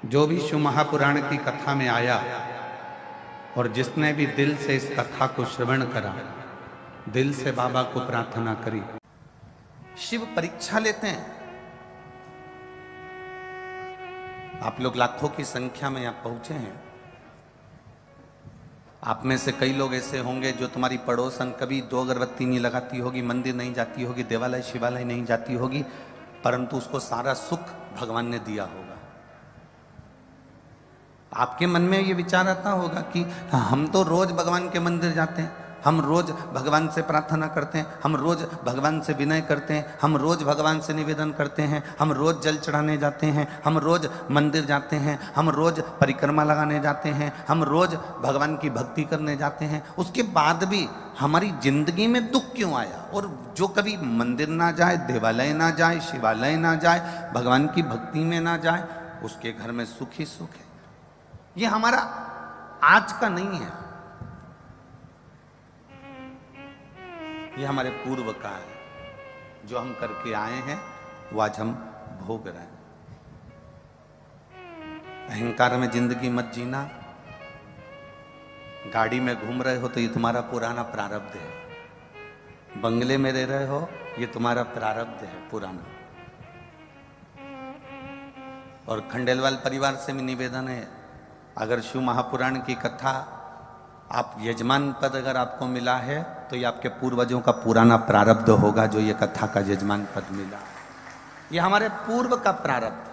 जो भी शिव महापुराण की कथा में आया और जिसने भी दिल से इस कथा को श्रवण करा, दिल से बाबा को प्रार्थना करी, शिव परीक्षा लेते हैं। आप लोग लाखों की संख्या में यहां पहुंचे हैं। आप में से कई लोग ऐसे होंगे जो तुम्हारी पड़ोसन कभी 2 अगरबत्ती नहीं लगाती होगी, मंदिर नहीं जाती होगी, देवालय शिवालय नहीं जाती होगी, परंतु उसको सारा सुख भगवान ने दिया होगा। आपके मन में ये विचार आता होगा कि हम तो रोज भगवान के मंदिर जाते हैं, हम रोज भगवान से प्रार्थना करते हैं, हम रोज भगवान से विनय करते हैं, हम रोज भगवान से निवेदन करते हैं, हम रोज जल चढ़ाने जाते हैं, हम रोज मंदिर जाते हैं, हम रोज परिक्रमा लगाने जाते हैं, हम रोज भगवान की भक्ति करने जाते हैं। उसके बाद भी हमारी जिंदगी में दुख क्यों आया? और जो कभी मंदिर ना जाए, देवालय ना जाए, शिवालय ना जाए, भगवान की भक्ति में ना जाए, उसके घर में सुख ही सुख है। ये हमारा आज का नहीं है, ये हमारे पूर्व का है। जो हम करके आए हैं वो आज हम भोग रहे हैं। अहंकार में जिंदगी मत जीना। गाड़ी में घूम रहे हो तो ये तुम्हारा पुराना प्रारब्ध है। बंगले में रह रहे हो, ये तुम्हारा प्रारब्ध है पुराना। और खंडेलवाल परिवार से भी निवेदन है, अगर शिव महापुराण की कथा आप यजमान पद अगर आपको मिला है तो ये आपके पूर्वजों का पुराना प्रारब्ध होगा, जो ये कथा का यजमान पद मिला। ये हमारे पूर्व का प्रारब्ध।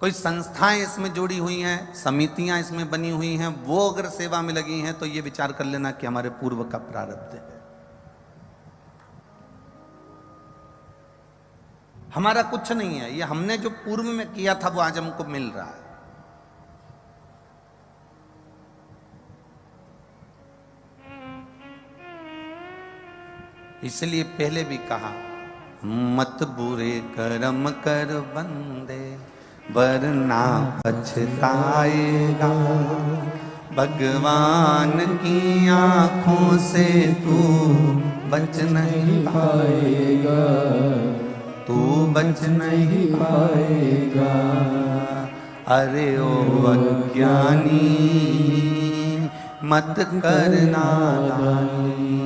कोई संस्थाएं इसमें जुड़ी हुई हैं, समितियां इसमें बनी हुई हैं, वो अगर सेवा में लगी हैं तो ये विचार कर लेना कि हमारे पूर्व का प्रारब्ध है। हमारा कुछ नहीं है, ये हमने जो पूर्व में किया था वो आज हमको मिल रहा है। इसलिए पहले भी कहा, मत बुरे कर्म कर बंदे वरना पछताएगा। भगवान की आंखों से तू बच नहीं पाएगा, तू बच नहीं पाएगा। अरे ओ अज्ञानी मत करना दानी,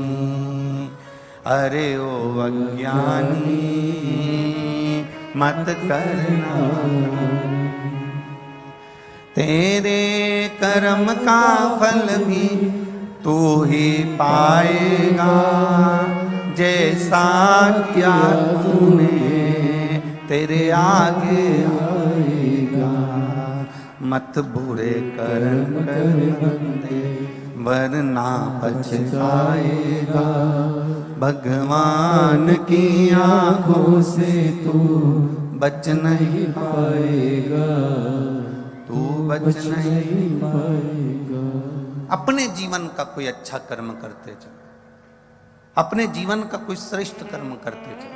अरे ओ अज्ञानी मत करना। तेरे कर्म का फल भी तू ही पाएगा, जैसा किया तूने तेरे आगे आएगा। मत बुरे कर्म कर बंदे वरना पछताएगा। भगवान की आंखों से तू बच नहीं पाएगा, तू बच नहीं पाएगा। अपने जीवन का कोई अच्छा कर्म करते जाओ, अपने जीवन का कोई श्रेष्ठ कर्म करते जाओ।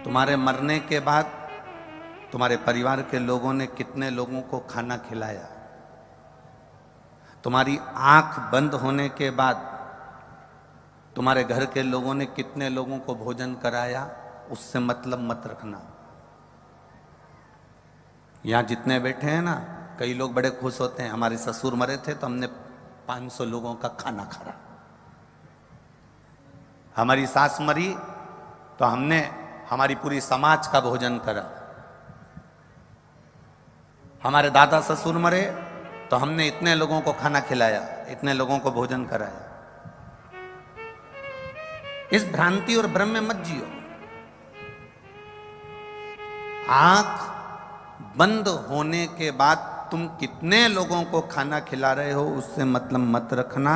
तुम्हारे मरने के बाद तुम्हारे परिवार के लोगों ने कितने लोगों को खाना खिलाया? तुम्हारी आंख बंद होने के बाद तुम्हारे घर के लोगों ने कितने लोगों को भोजन कराया? उससे मतलब मत रखना। यहां जितने बैठे हैं ना, कई लोग बड़े खुश होते हैं, हमारे ससुर मरे थे तो हमने 500 लोगों का खाना खाया। हमारी सास मरी तो हमने हमारी पूरी समाज का भोजन करा। हमारे दादा ससुर मरे तो हमने इतने लोगों को खाना खिलाया, इतने लोगों को भोजन कराया। इस भ्रांति और भ्रम में मत जियो। आंख बंद होने के बाद तुम कितने लोगों को खाना खिला रहे हो उससे मतलब मत रखना।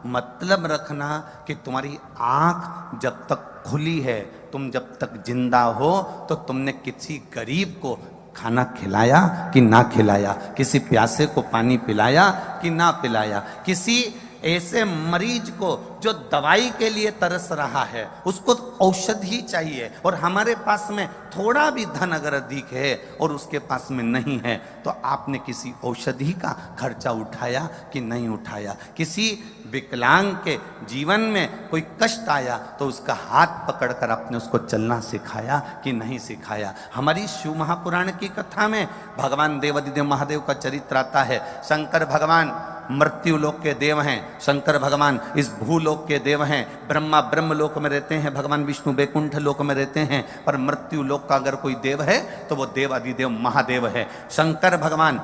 मतलब रखना कि तुम्हारी आंख जब तक खुली है, तुम जब तक जिंदा हो, तो तुमने किसी गरीब को खाना खिलाया कि ना खिलाया, किसी प्यासे को पानी पिलाया कि ना पिलाया, किसी ऐसे मरीज को जो दवाई के लिए तरस रहा है उसको औषधि चाहिए, और हमारे पास में थोड़ा भी धन अगर अधिक है और उसके पास में नहीं है, तो आपने किसी औषधि का खर्चा उठाया कि नहीं उठाया? किसी विकलांग के जीवन में कोई कष्ट आया तो उसका हाथ पकड़कर आपने उसको चलना सिखाया कि नहीं सिखाया? हमारी शिव महापुराण की कथा में भगवान देवाधिदेव महादेव का चरित्र आता है। शंकर भगवान मृत्यु लोक के देव हैं, शंकर भगवान इस भूलोक के देव हैं, ब्रह्मा ब्रह्म लोक में रहते हैं, भगवान विष्णु बैकुंठ लोक में रहते हैं, पर मृत्यु लोक का अगर कोई देव है तो वो देव अधिदेव महादेव है। शंकर भगवान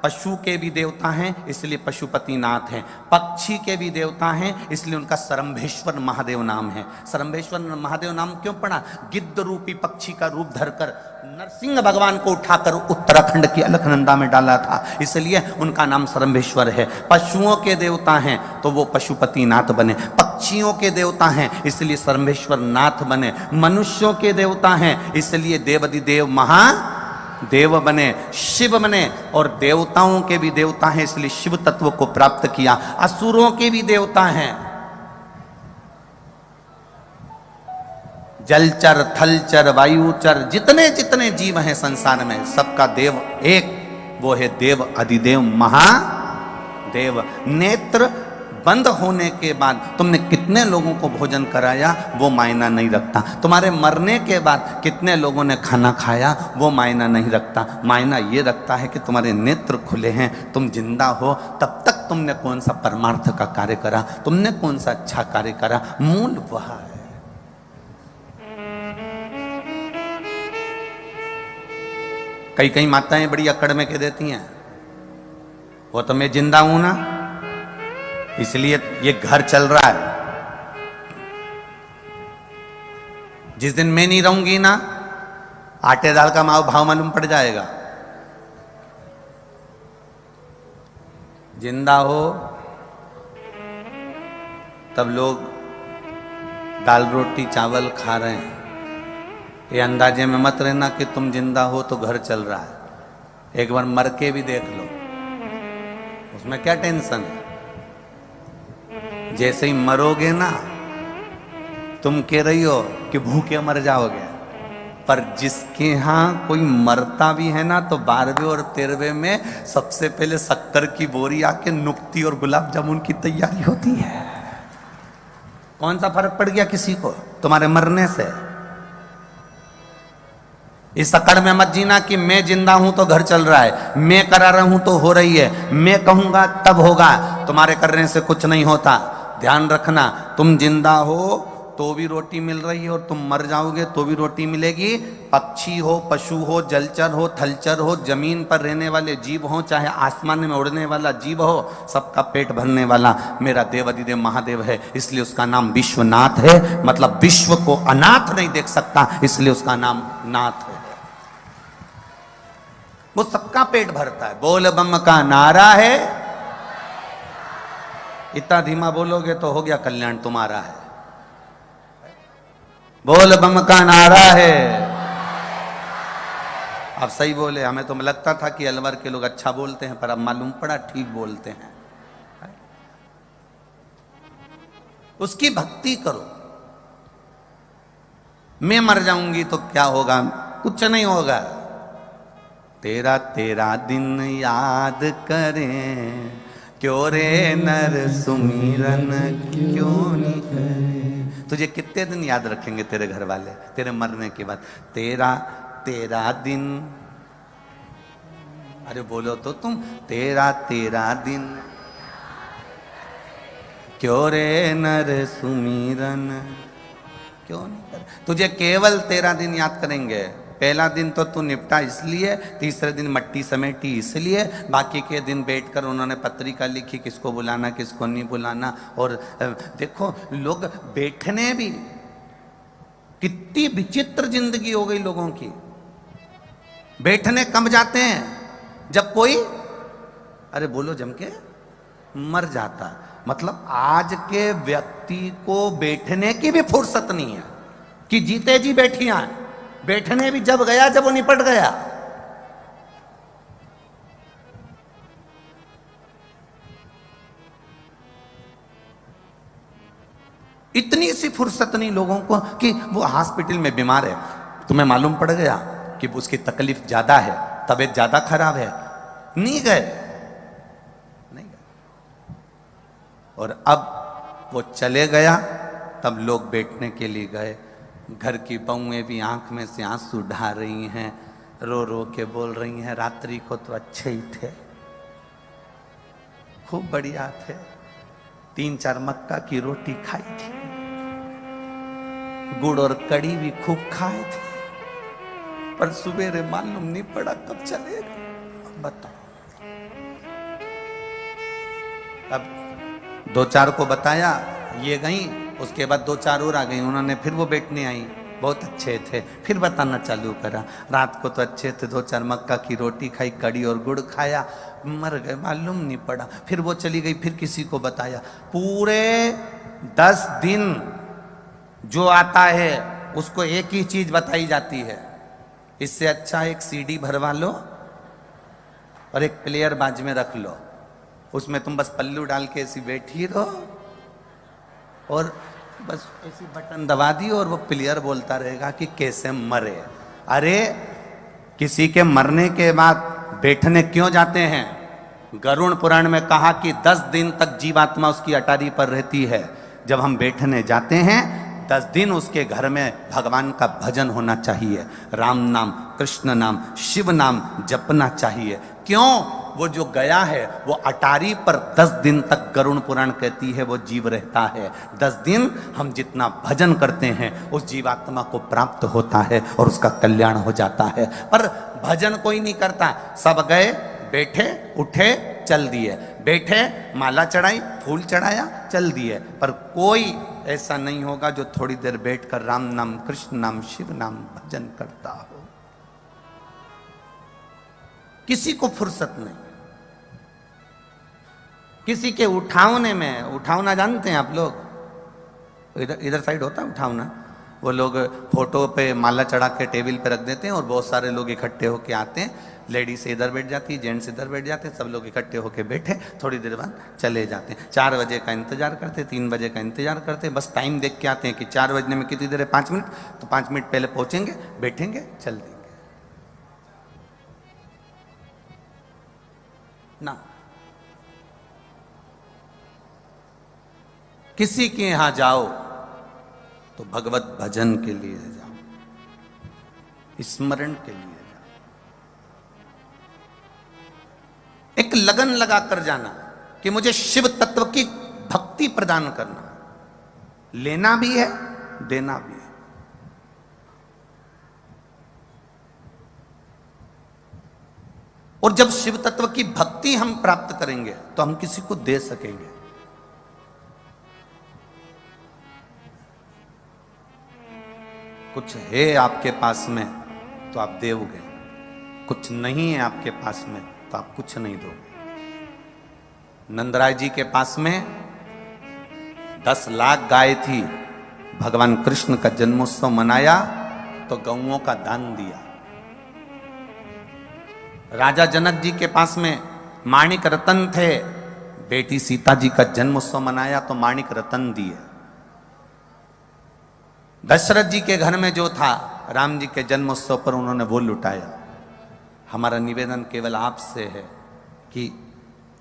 पशु के भी देवता हैं इसलिए पशुपतिनाथ हैं, पक्षी के भी देवता हैं इसलिए उनका सरंभेश्वर महादेव नाम है। सरंभेश्वर महादेव नाम क्यों पड़ा? गिद्ध रूपी पक्षी का रूप धरकर नरसिंह भगवान को उठाकर उत्तराखंड की अलकनंदा में डाला था, इसलिए उनका नाम सरंभेश्वर है। पशुओं के देवता हैं तो वो पशुपतिनाथ बने, पक्षियों के देवता हैं इसलिए सरंभेश्वर नाथ बने, मनुष्यों के देवता हैं इसलिए देवाधिदेव महादेव बने, शिव बने, और देवताओं के भी देवता हैं इसलिए शिव तत्व को प्राप्त किया। असुरों के भी देवता हैं, जलचर थलचर वायुचर जितने जितने जीव हैं संसार में सबका देव एक, वो है देव अधिदेव महादेव। नेत्र बंद होने के बाद तुमने कितने लोगों को भोजन कराया वो मायना नहीं रखता, तुम्हारे मरने के बाद कितने लोगों ने खाना खाया वो मायना नहीं रखता। मायना ये रखता है कि तुम्हारे नेत्र खुले हैं, तुम जिंदा हो, तब तक तुमने कौन सा परमार्थ का कार्य करा, तुमने कौन सा अच्छा कार्य करा, मूल वह है। कई कई माताएं बड़ी अकड़ में कह देती हैं वो तो मैं जिंदा हूं ना इसलिए ये घर चल रहा है, जिस दिन मैं नहीं रहूंगी ना आटे दाल का भाव मालूम पड़ जाएगा। जिंदा हो तब लोग दाल रोटी चावल खा रहे हैं, ये अंदाजे में मत रहना कि तुम जिंदा हो तो घर चल रहा है। एक बार मर के भी देख लो, उसमें क्या टेंशन है। जैसे ही मरोगे ना तुम कह रही हो कि भूखे मर जाओगे, पर जिसके यहां कोई मरता भी है ना तो 12वें और 13वें में सबसे पहले शक्कर की बोरी आके नुक्ती और गुलाब जामुन की तैयारी होती है। कौन सा फर्क पड़ गया किसी को तुम्हारे मरने से? इस अकड़ में मत जीना कि मैं जिंदा हूं तो घर चल रहा है, मैं करा रहा हूं तो हो रही है, मैं कहूंगा तब होगा। तुम्हारे करने से कुछ नहीं होता। ध्यान रखना, तुम जिंदा हो तो भी रोटी मिल रही है और तुम मर जाओगे तो भी रोटी मिलेगी। पक्षी हो, पशु हो, जलचर हो, थलचर हो, जमीन पर रहने वाले जीव हो, चाहे आसमान में उड़ने वाला जीव हो, सबका पेट भरने वाला मेरा देवाधिदेव महादेव है, इसलिए उसका नाम विश्वनाथ है। मतलब विश्व को अनाथ नहीं देख सकता इसलिए उसका नाम नाथ है। वो सबका पेट भरता है। बोल बम का नारा है, इतना धीमा बोलोगे तो हो गया कल्याण तुम्हारा है। बोल बम का नारा है। अब सही बोले, हमें तो लगता था कि अलवर के लोग अच्छा बोलते हैं, पर अब मालूम पड़ा ठीक बोलते हैं। उसकी भक्ति करो। मैं मर जाऊंगी तो क्या होगा? कुछ नहीं होगा। तेरा तेरा दिन याद करें, क्यों रे नर सुमिरन क्यों नहीं करे। तुझे कितने दिन याद रखेंगे तेरे घर वाले तेरे मरने के बाद? तेरा तेरा दिन, अरे बोलो तो तुम, तेरा तेरा दिन क्यों रे नर सुमिरन क्यों नहीं करे। तुझे केवल तेरा दिन याद करेंगे। पहला दिन तो तू निपटा इसलिए, तीसरे दिन मट्टी समेटी इसलिए, बाकी के दिन बैठकर उन्होंने पत्रिका लिखी किसको बुलाना किसको नहीं बुलाना। और देखो लोग बैठने भी, कितनी विचित्र जिंदगी हो गई लोगों की। बैठने कब जाते हैं? जब कोई, अरे बोलो जम के, मर जाता। मतलब आज के व्यक्ति को बैठने की भी फुर्सत नहीं है कि जीते जी बैठिया। बैठने भी जब गया जब वो निपट गया। इतनी सी फुर्सत नहीं लोगों को कि वो हॉस्पिटल में बीमार है, तुम्हें मालूम पड़ गया कि उसकी तकलीफ ज्यादा है, तबीयत ज्यादा खराब है, नहीं गए, नहीं गए। और अब वो चले गया, तब लोग बैठने के लिए गए। घर की बहुएं भी आंख में से आंसू ढा रही हैं, रो रो के बोल रही हैं, रात्रि को तो अच्छे ही थे, खूब बढ़िया थे, 3-4 मक्का की रोटी खाई थी, गुड़ और कड़ी भी खूब खाए थे, पर सुबेरे मालूम नहीं पड़ा कब चलेगा। बताओ। अब 2-4 को बताया, ये गई, उसके बाद 2-4 और आ गई, उन्होंने फिर वो बैठने आई, बहुत अच्छे थे, फिर बताना चालू करा, रात को तो अच्छे थे, 2-4 मक्का की रोटी खाई, कड़ी और गुड़ खाया, मर गए, मालूम नहीं पड़ा। फिर वो चली गई, फिर किसी को बताया, पूरे 10 दिन जो आता है उसको एक ही चीज बताई जाती है, इससे अच्छा एक सीडी भरवा लो और एक प्लेयर बाज में रख लो, उसमें तुम बस पल्लू डाल के ऐसी बैठी रहो और बस ऐसी बटन दबा दी और वो प्लेयर बोलता रहेगा कि कैसे मरे। अरे किसी के मरने के बाद बैठने क्यों जाते हैं? गरुड़ पुराण में कहा कि 10 दिन तक जीवात्मा उसकी अटारी पर रहती है। जब हम बैठने जाते हैं 10 दिन उसके घर में भगवान का भजन होना चाहिए, राम नाम, कृष्ण नाम, शिव नाम जपना चाहिए। क्यों? वो जो गया है वो अटारी पर 10 दिन तक, गरुड़ पुराण कहती है, वो जीव रहता है। 10 दिन हम जितना भजन करते हैं उस जीवात्मा को प्राप्त होता है और उसका कल्याण हो जाता है। पर भजन कोई नहीं करता, सब गए, बैठे, उठे, चल दिए, बैठे, माला चढ़ाई, फूल चढ़ाया, चल दिए, पर कोई ऐसा नहीं होगा जो थोड़ी देर बैठकर राम नाम, कृष्ण नाम, शिव नाम भजन करता हो। किसी को फुर्सत नहीं। किसी के उठावने में, उठावना जानते हैं आप लोग? इधर साइड होता है उठावना, वो लोग फोटो पे माला चढ़ा के टेबल पे रख देते हैं और बहुत सारे लोग इकट्ठे होके आते हैं, लेडीज इधर बैठ जाती है, जेंट्स इधर बैठ जाते हैं, सब लोग इकट्ठे होके बैठे, थोड़ी देर बाद चले जाते हैं। 4 बजे का इंतजार करते, 3 बजे का इंतजार करते, बस टाइम देख के आते हैं कि 4 बजने में कितनी देर है, 5 मिनट, तो 5 मिनट पहले पहुंचेंगे, बैठेंगे, चल देंगे ना। किसी के यहां जाओ तो भगवत भजन के लिए जाओ, स्मरण के लिए जाओ, एक लगन लगा कर जाना कि मुझे शिव तत्व की भक्ति प्रदान करना, लेना भी है, देना भी है। और जब शिव तत्व की भक्ति हम प्राप्त करेंगे तो हम किसी को दे सकेंगे। कुछ है आपके पास में तो आप दोगे, कुछ नहीं है आपके पास में तो आप कुछ नहीं दोगे। नंदराय जी के पास में 10 लाख गाय थी, भगवान कृष्ण का जन्मोत्सव मनाया तो गौओं का दान दिया। राजा जनक जी के पास में माणिक रतन थे, बेटी सीता जी का जन्मोत्सव मनाया तो माणिक रतन दिए। दशरथ जी के घर में जो था, राम जी के जन्मोत्सव पर उन्होंने वो लुटाया। हमारा निवेदन केवल आपसे है कि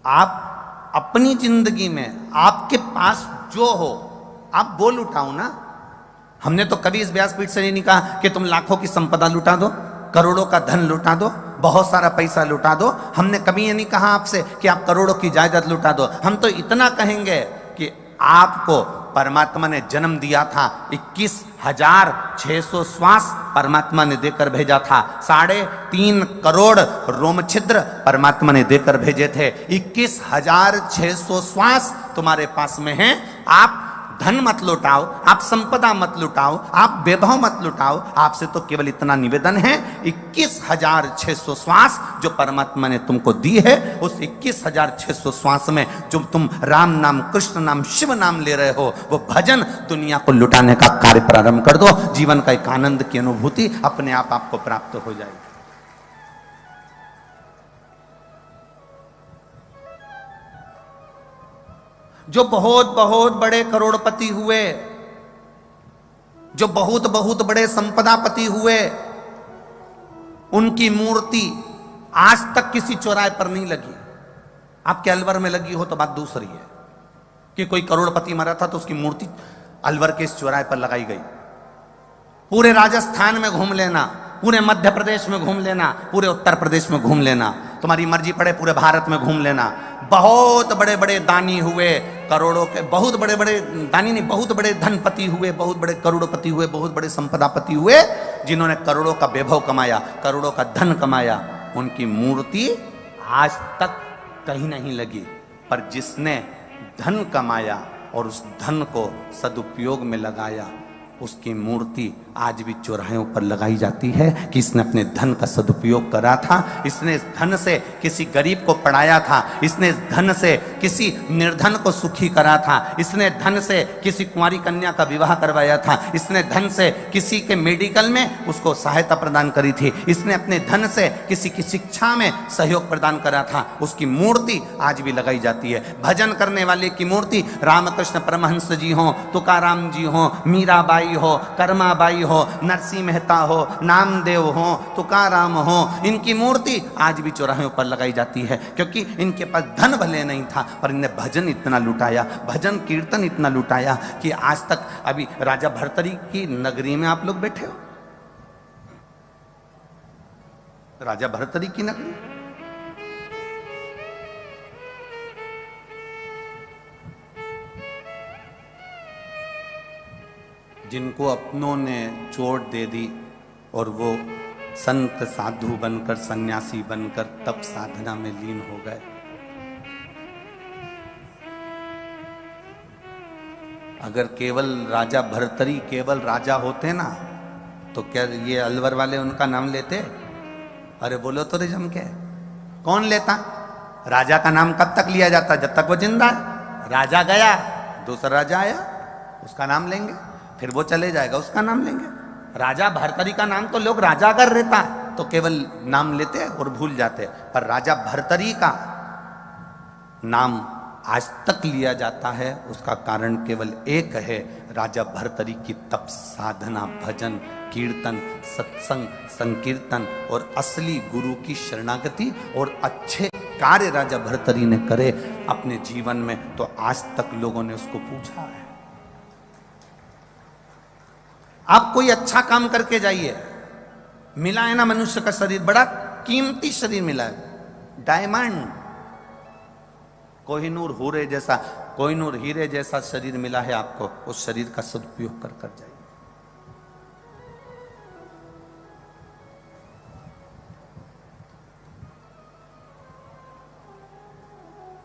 आप अपनी जिंदगी में आपके पास जो हो आप वो लुटाओ ना। हमने तो कभी इस व्यासपीठ से नहीं कहा कि तुम लाखों की संपदा लुटा दो, करोड़ों का धन लुटा दो, बहुत सारा पैसा लुटा दो। हमने कभी ये नहीं कहा आपसे कि आप करोड़ों की जायदाद लुटा दो। हम तो इतना कहेंगे कि आपको परमात्मा ने जन्म दिया था, 21,600 श्वास परमात्मा ने देकर भेजा था, 3.5 करोड़ रोम छिद्र परमात्मा ने देकर भेजे थे। 21,600 श्वास तुम्हारे पास में हैं। आप धन मत लुटाओ, आप संपदा मत लुटाओ, आप वैभव मत लुटाओ। आपसे तो केवल इतना निवेदन है, 21,600 श्वास जो परमात्मा ने तुमको दी है, उस 21,600 श्वास में जो तुम राम नाम, कृष्ण नाम, शिव नाम ले रहे हो, वो भजन दुनिया को लुटाने का कार्य प्रारंभ कर दो। जीवन का एक आनंद की अनुभूति अपने आप आपको प्राप्त हो जाएगी। जो बहुत बहुत बड़े करोड़पति हुए, जो बहुत बहुत बड़े संपदापति हुए, उनकी मूर्ति आज तक किसी चौराहे पर नहीं लगी। आपके अलवर में लगी हो तो बात दूसरी है कि कोई करोड़पति मरा था तो उसकी मूर्ति अलवर के इस चौराहे पर लगाई गई। पूरे राजस्थान में घूम लेना, पूरे मध्य प्रदेश में घूम लेना, पूरे उत्तर प्रदेश में घूम लेना, तुम्हारी मर्जी पड़े पूरे भारत में घूम लेना। बहुत बड़े बड़े दानी हुए, करोड़ों के, बहुत बड़े बड़े दानी नहीं, बहुत बड़े धनपति हुए, बहुत बड़े करोड़पति हुए, बहुत बड़े संपदापति हुए, जिन्होंने करोड़ों का वैभव कमाया, करोड़ों का धन कमाया, उनकी मूर्ति आज तक कहीं नहीं लगी। पर जिसने धन कमाया और उस धन को सदुपयोग में लगाया, उसकी मूर्ति आज भी चौराहों पर लगाई जाती है कि इसने अपने धन का सदुपयोग करा था, इसने इस धन से किसी गरीब को पढ़ाया था, इसने इस धन से किसी निर्धन को सुखी करा था, इसने धन से किसी कुंवारी कन्या का विवाह करवाया था, इसने धन से किसी के मेडिकल में उसको सहायता प्रदान करी थी, इसने अपने धन से किसी की शिक्षा में सहयोग प्रदान करा था। उसकी मूर्ति आज भी लगाई जाती है। भजन करने वाले की मूर्ति रामकृष्ण परमहंस जी हो, तुकाराम जी हो, मीराबाई हो, कर्माबाई हो, नरसिंह मेहता हो, नामदेव हो, तुकाराम हो, इनकी मूर्ति आज भी चौराहों पर लगाई जाती है, क्योंकि इनके पास धन भले नहीं था पर इन्हें भजन इतना लुटाया, भजन कीर्तन इतना लुटाया कि आज तक अभी राजा भर्तरी की नगरी में आप लोग बैठे हो, राजा भर्तरी की नगरी, जिनको अपनों ने चोट दे दी और वो संत साधु बनकर, सन्यासी बनकर तप साधना में लीन हो गए। अगर केवल राजा भर्तरी केवल राजा होते ना तो क्या ये अलवर वाले उनका नाम लेते? अरे बोलो तो रे जम के, कौन लेता? राजा का नाम कब तक लिया जाता? जब तक वो जिंदा है। राजा गया, दूसरा राजा आया, उसका नाम लेंगे, फिर वो चले जाएगा, उसका नाम लेंगे। राजा भर्तरी का नाम तो लोग राजा अगर रहता तो केवल नाम लेते और भूल जाते, पर राजा भर्तरी का नाम आज तक लिया जाता है। उसका कारण केवल एक है, राजा भर्तरी की तप साधना, भजन कीर्तन, सत्संग, संकीर्तन और असली गुरु की शरणागति और अच्छे कार्य राजा भर्तरी ने करे अपने जीवन में, तो आज तक लोगों ने उसको पूछा है। आप कोई अच्छा काम करके जाइए, मिला है ना मनुष्य का शरीर, बड़ा कीमती शरीर मिला है, डायमंड, कोहिनूर हीरे जैसा, कोहिनूर हीरे जैसा शरीर मिला है आपको, उस शरीर का सदुपयोग कर कर जाइए।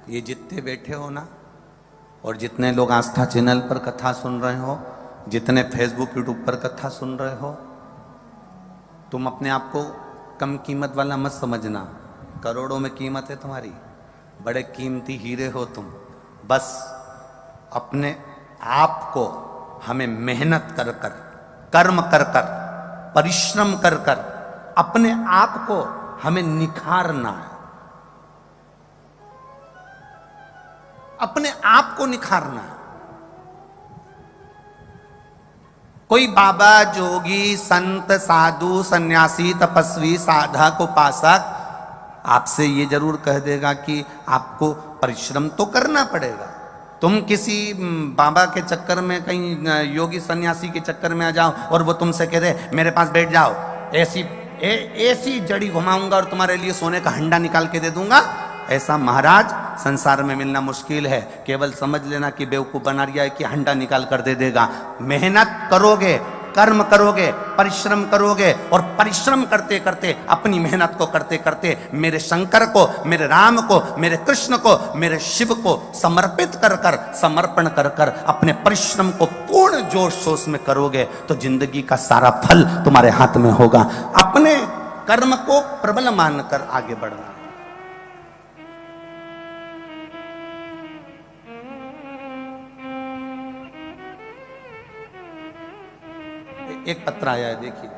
ये जितने बैठे हो ना, और जितने लोग आस्था चैनल पर कथा सुन रहे हो, जितने फेसबुक यूट्यूब पर कथा सुन रहे हो, तुम अपने आप को कम कीमत वाला मत समझना, करोड़ों में कीमत है तुम्हारी, बड़े कीमती हीरे हो तुम। बस अपने आप को हमें मेहनत कर कर, कर्म कर कर, परिश्रम कर कर अपने आप को हमें निखारना है, अपने आप को निखारना है। कोई बाबा, जोगी, संत, साधु, सन्यासी, तपस्वी, साधक, उपासक आपसे ये जरूर कह देगा कि आपको परिश्रम तो करना पड़ेगा। तुम किसी बाबा के चक्कर में, कहीं योगी सन्यासी के चक्कर में आ जाओ और वो तुमसे कह दे मेरे पास बैठ जाओ, ऐसी जड़ी घुमाऊंगा और तुम्हारे लिए सोने का हंडा निकाल के दे दूंगा, ऐसा महाराज संसार में मिलना मुश्किल है। केवल समझ लेना कि बेवकूफ बना रिया है कि हंडा निकाल कर दे देगा। मेहनत करोगे, कर्म करोगे, परिश्रम करोगे, और परिश्रम करते करते, अपनी मेहनत को करते करते मेरे शंकर को, मेरे राम को, मेरे कृष्ण को, मेरे शिव को समर्पित कर कर, समर्पण कर कर अपने परिश्रम को पूर्ण जोश शोश में करोगे तो जिंदगी का सारा फल तुम्हारे हाथ में होगा। अपने कर्म को प्रबल मानकर आगे बढ़ना। एक पत्र आया है, देखिए।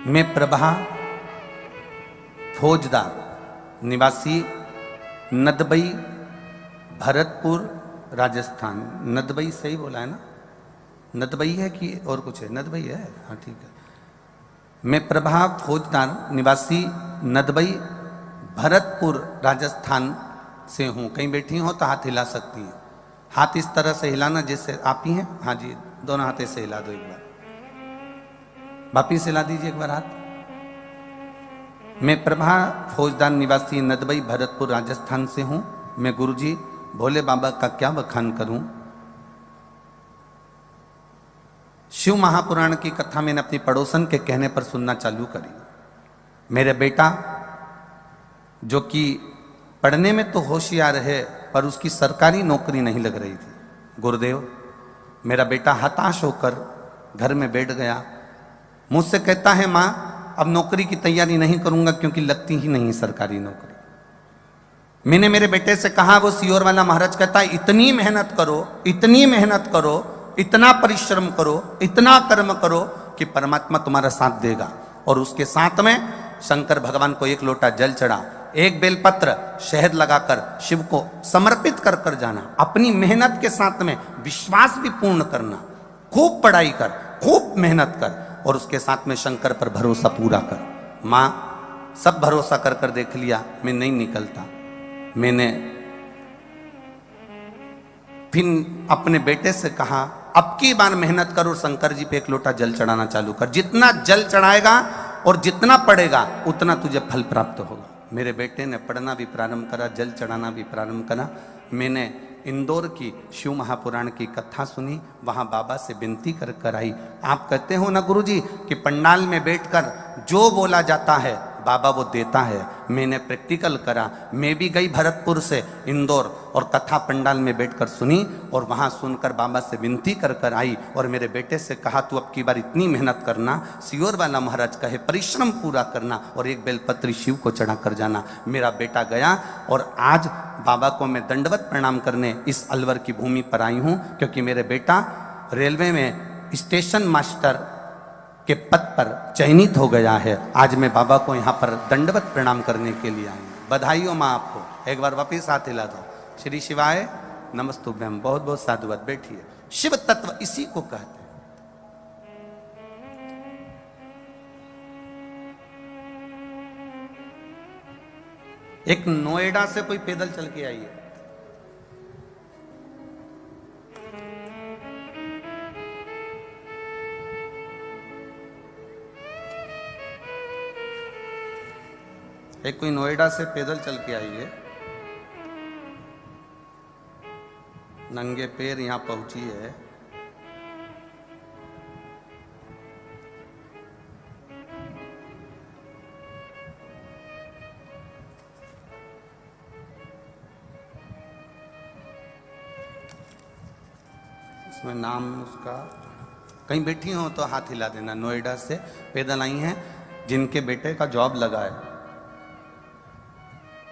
मैं प्रभा फौजदार निवासी नदबई भरतपुर राजस्थान। नदबई सही बोला है ना? नदबई है कि और कुछ है? नदबई है, हाँ ठीक है। मैं प्रभा फौजदार निवासी नदबई भरतपुर राजस्थान से हूँ। कहीं बैठी हो तो हाथ हिला सकती हैं। हाथ इस तरह से हिलाना जैसे आप ही हैं। हाँ जी, दोनों हाथे से हिला दो एक बार। वापिस हिला दीजिए एक बार हाथ। मैं प्रभा फौजदार निवासी नदबई भरतपुर राजस्थान से हूँ। मैं गुरुजी भोले बाबा का क्या बखान करूं। शिव महापुराण की कथा मैंने अपनी पड़ोसन के कहने पर सुनना चालू करी। मेरे बेटा जो कि पढ़ने में तो होशियार है पर उसकी सरकारी नौकरी नहीं लग रही थी। गुरुदेव, मेरा बेटा हताश होकर घर में बैठ गया। मुझसे कहता है माँ अब नौकरी की तैयारी नहीं करूंगा क्योंकि लगती ही नहीं सरकारी नौकरी। मैंने मेरे बेटे से कहा, वो सियोर वाला महाराज कहता है इतनी मेहनत करो, इतनी मेहनत करो, इतना परिश्रम करो, इतना कर्म करो कि परमात्मा तुम्हारा साथ देगा। और उसके साथ में शंकर भगवान को एक लोटा जल चढ़ा, एक बेलपत्र शहद लगाकर शिव को समर्पित कर कर जाना। अपनी मेहनत के साथ में विश्वास भी पूर्ण करना। खूब पढ़ाई कर, खूब मेहनत कर और उसके साथ में शंकर पर भरोसा पूरा कर। माँ सब भरोसा कर कर देख लिया, मैं नहीं निकलता। मैंने फिर अपने बेटे से कहा अब की बार मेहनत करो, शंकर जी पे एक लोटा जल चढ़ाना चालू कर। जितना जल चढ़ाएगा और जितना पड़ेगा उतना तुझे फल प्राप्त होगा। मेरे बेटे ने पढ़ना भी प्रारंभ करा, जल चढ़ाना भी प्रारंभ करा। मैंने इंदौर की शिव महापुराण की कथा सुनी, वहां बाबा से विनती कर कर आई। आप कहते हो ना गुरुजी कि पंडाल में बैठकर जो बोला जाता है बाबा वो देता है। मैंने प्रैक्टिकल करा। मैं भी गई भरतपुर से इंदौर और कथा पंडाल में बैठकर सुनी और वहां सुनकर बाबा से विनती कर कर आई और मेरे बेटे से कहा तू अब की बार इतनी मेहनत करना, सियोर वाला महाराज कहे परिश्रम पूरा करना और एक बेलपत्री शिव को चढ़ा कर जाना। मेरा बेटा गया और आज बाबा को मैं दंडवत प्रणाम करने इस अलवर की भूमि पर आई हूं क्योंकि मेरे बेटा रेलवे में स्टेशन मास्टर के पद पर चयनित हो गया है। आज मैं बाबा को यहाँ पर दंडवत प्रणाम करने के लिए आई हूँ। बधाई हो माँ आपको। एक बार वापिस हाथ हिला दो। श्री शिवाय नमस्तुभ्यम। बहुत बहुत साधुवाद। बैठिए। शिव तत्व इसी को कहते हैं। एक नोएडा से कोई पैदल चल के आई है। एक कोई नोएडा से पैदल चल के आई है, नंगे पैर यहां पहुंची है। इसमें नाम उसका, कहीं बैठी हो तो हाथ हिला देना। नोएडा से पैदल आई हैं जिनके बेटे का जॉब लगा है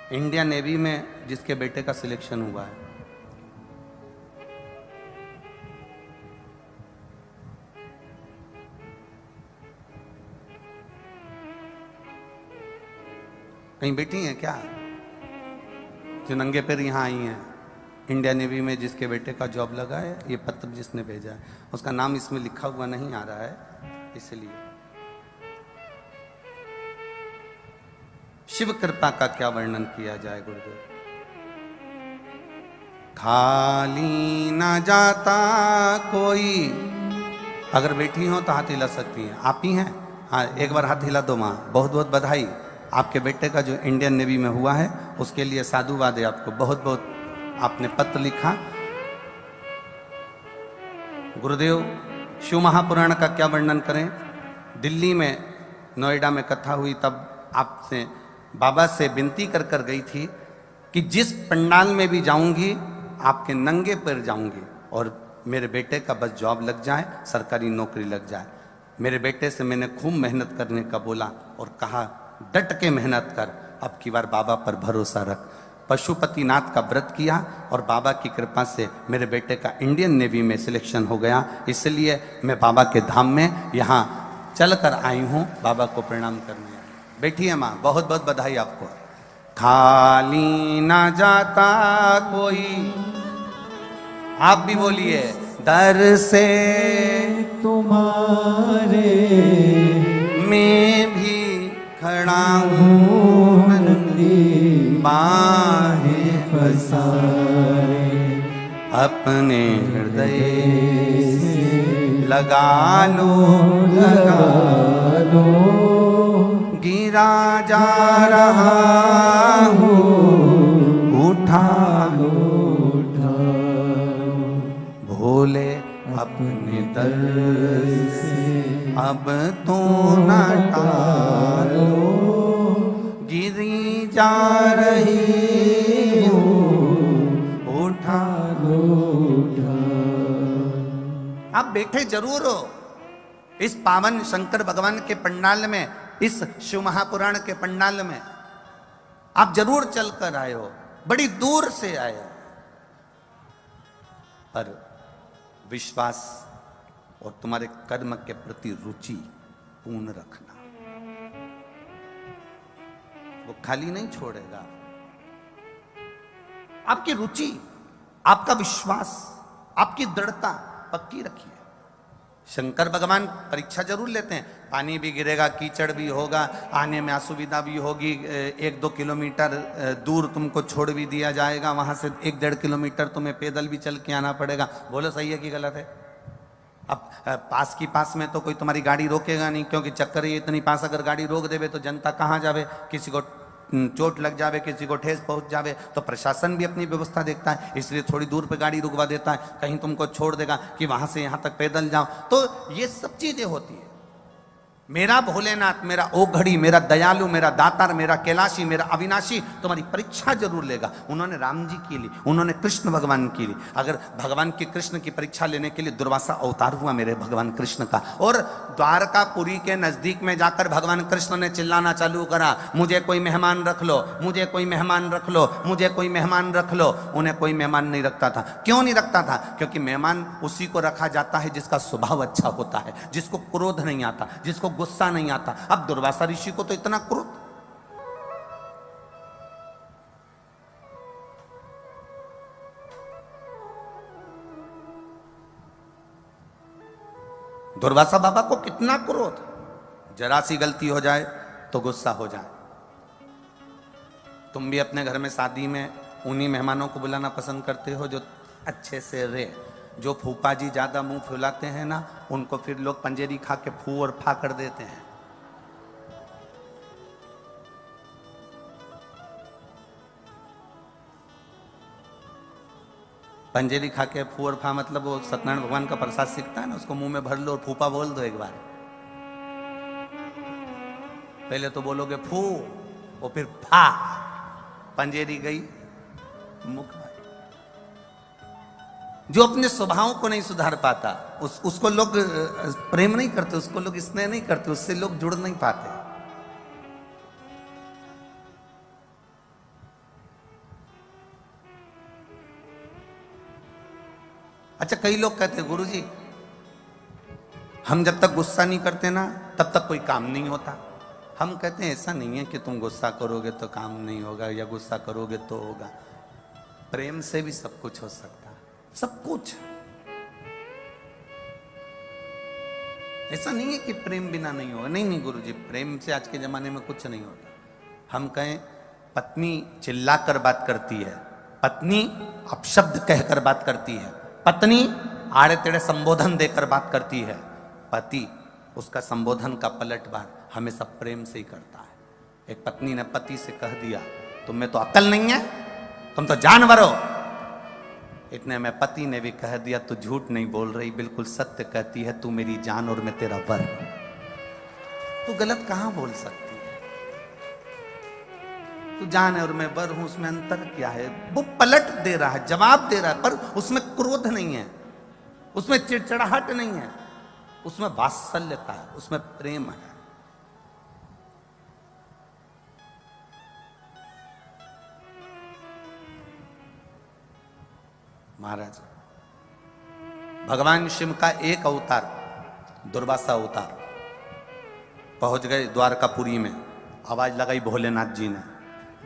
इंडियन नेवी में, जिसके बेटे का सिलेक्शन हुआ है। कहीं बैठी हैं क्या जो नंगे पैर यहां आई हैं? इंडियन नेवी में जिसके बेटे का जॉब लगा है, ये पत्र जिसने भेजा है उसका नाम इसमें लिखा हुआ नहीं आ रहा है, इसलिए। शिव कृपा का क्या वर्णन किया जाए गुरुदेव। खाली ना जाता कोई। अगर बैठी हो तो हाथ हिला सकती हैं। आप ही हैं? हाँ, एक बार हाथ हिला दो माँ। बहुत बहुत बधाई। आपके बेटे का जो इंडियन नेवी में हुआ है उसके लिए साधुवाद है आपको। बहुत बहुत आपने पत्र लिखा। गुरुदेव, शिव महापुराण का क्या वर्णन करें। दिल्ली में नोएडा में कथा हुई, तब आपसे बाबा से विनती कर कर गई थी कि जिस पंडाल में भी जाऊंगी आपके नंगे पैर जाऊंगी और मेरे बेटे का बस जॉब लग जाए, सरकारी नौकरी लग जाए। मेरे बेटे से मैंने खूब मेहनत करने का बोला और कहा डट के मेहनत कर, अब की बार बाबा पर भरोसा रख। पशुपतिनाथ का व्रत किया और बाबा की कृपा से मेरे बेटे का इंडियन नेवी में सिलेक्शन हो गया। इसलिए मैं बाबा के धाम में यहाँ चलकर आई हूं बाबा को प्रणाम करने। बैठिए माँ, बहुत बहुत बधाई आपको। खाली ना जाता कोई, आप भी बोलिए, दर से तुम्हारे मैं भी खड़ा हूँ, नंदी बाहें पसारे अपने हृदय से लगा लो, लगा लो। गिरा जा रहा हूँ, उठा लो, भोले अपने दर से अब तो न टालो। गिरी जा रही हूँ, उठा लो। आप बैठे जरूर हो इस पावन शंकर भगवान के पंडाल में, इस शिव महापुराण के पंडाल में आप जरूर चलकर आए हो, बड़ी दूर से आए हो, पर विश्वास और तुम्हारे कर्म के प्रति रुचि पूर्ण रखना, वो खाली नहीं छोड़ेगा। आपकी रुचि, आपका विश्वास, आपकी दृढ़ता पक्की रखिए। शंकर भगवान परीक्षा जरूर लेते हैं, पानी भी गिरेगा, कीचड़ भी होगा, आने में असुविधा भी होगी, 1-2 किलोमीटर दूर तुमको छोड़ भी दिया जाएगा, वहां से 1-1.5 किलोमीटर तुम्हें पैदल भी चल के आना पड़ेगा। बोलो सही है कि गलत है? अब पास की पास में तो कोई तुम्हारी गाड़ी रोकेगा नहीं, क्योंकि चक्कर ये इतनी पास अगर गाड़ी रोक देवे तो जनता कहाँ जावे, किसी को चोट लग जावे, किसी को ठेस पहुंच जावे, तो प्रशासन भी अपनी व्यवस्था देखता है, इसलिए थोड़ी दूर पे गाड़ी रुकवा देता है, कहीं तुमको छोड़ देगा कि वहां से यहां तक पैदल जाओ। तो ये सब चीजें होती है। मेरा भोलेनाथ, मेरा ओघड़ी, मेरा दयालु, मेरा दातार, मेरा कैलाशी, मेरा अविनाशी तुम्हारी परीक्षा जरूर लेगा। उन्होंने राम जी की ली, उन्होंने कृष्ण भगवान की ली। अगर भगवान की कृष्ण की परीक्षा लेने के लिए दुर्वासा अवतार हुआ मेरे भगवान कृष्ण का, और द्वारकापुरी के नजदीक में जाकर भगवान कृष्ण ने चिल्लाना चालू करा, मुझे कोई मेहमान रख लो, मुझे कोई मेहमान रख लो, मुझे कोई मेहमान रख लो। उन्हें कोई मेहमान नहीं रखता था। क्यों नहीं रखता था? क्योंकि मेहमान उसी को रखा जाता है जिसका स्वभाव अच्छा होता है, जिसको क्रोध नहीं आता, जिसको गुस्सा नहीं आता। अब दुर्वासा ऋषि को तो इतना क्रोध। दुर्वासा बाबा को कितना क्रोध, जरा सी गलती हो जाए तो गुस्सा हो जाए। तुम भी अपने घर में शादी में उन्हीं मेहमानों को बुलाना पसंद करते हो जो अच्छे से रहे। जो फूफा जी ज्यादा मुंह फुलाते हैं ना, उनको फिर लोग पंजेरी खा के फू और फा कर देते हैं। पंजेरी खा के फू और फा मतलब वो सत्यनारायण भगवान का प्रसाद सीखता है ना, उसको मुंह में भर लो और फूफा बोल दो एक बार। पहले तो बोलोगे फू और फिर फा, पंजेरी गई मुख में। जो अपने स्वभाव को नहीं सुधार पाता उसको लोग प्रेम नहीं करते, उसको लोग स्नेह नहीं करते, उससे लोग जुड़ नहीं पाते। अच्छा, कई लोग कहते हैं गुरुजी हम जब तक गुस्सा नहीं करते ना तब तक कोई काम नहीं होता। हम कहते हैं ऐसा नहीं है कि तुम गुस्सा करोगे तो काम नहीं होगा या गुस्सा करोगे तो होगा। प्रेम से भी सब कुछ हो सकता है, सब कुछ। ऐसा नहीं है कि प्रेम बिना नहीं होगा। नहीं नहीं गुरुजी, प्रेम से आज के जमाने में कुछ नहीं होता। हम कहें पत्नी चिल्लाकर बात करती है, पत्नी अपशब्द कहकर बात करती है, पत्नी आड़े तेड़े संबोधन देकर बात करती है, पति उसका संबोधन का पलटवार हमेशा प्रेम से ही करता है। एक पत्नी ने पति से कह दिया तुम में तो अक्ल नहीं है, तुम तो जानवर हो। इतने में पति ने भी कह दिया तू झूठ नहीं बोल रही, बिल्कुल सत्य कहती है, तू मेरी जान और मैं तेरा वर। तू गलत कहां बोल सकती है? तू जान है और मैं वर हूं, उसमें अंतर क्या है? वो पलट दे रहा है, जवाब दे रहा है, पर उसमें क्रोध नहीं है, उसमें चिड़चिड़ाहट नहीं है, उसमें वात्सल्यता है, उसमें प्रेम है। महाराज, भगवान शिव का एक अवतार दुर्वासा अवतार, पहुंच गए द्वारकापुरी में। आवाज लगाई भोलेनाथ जी ने,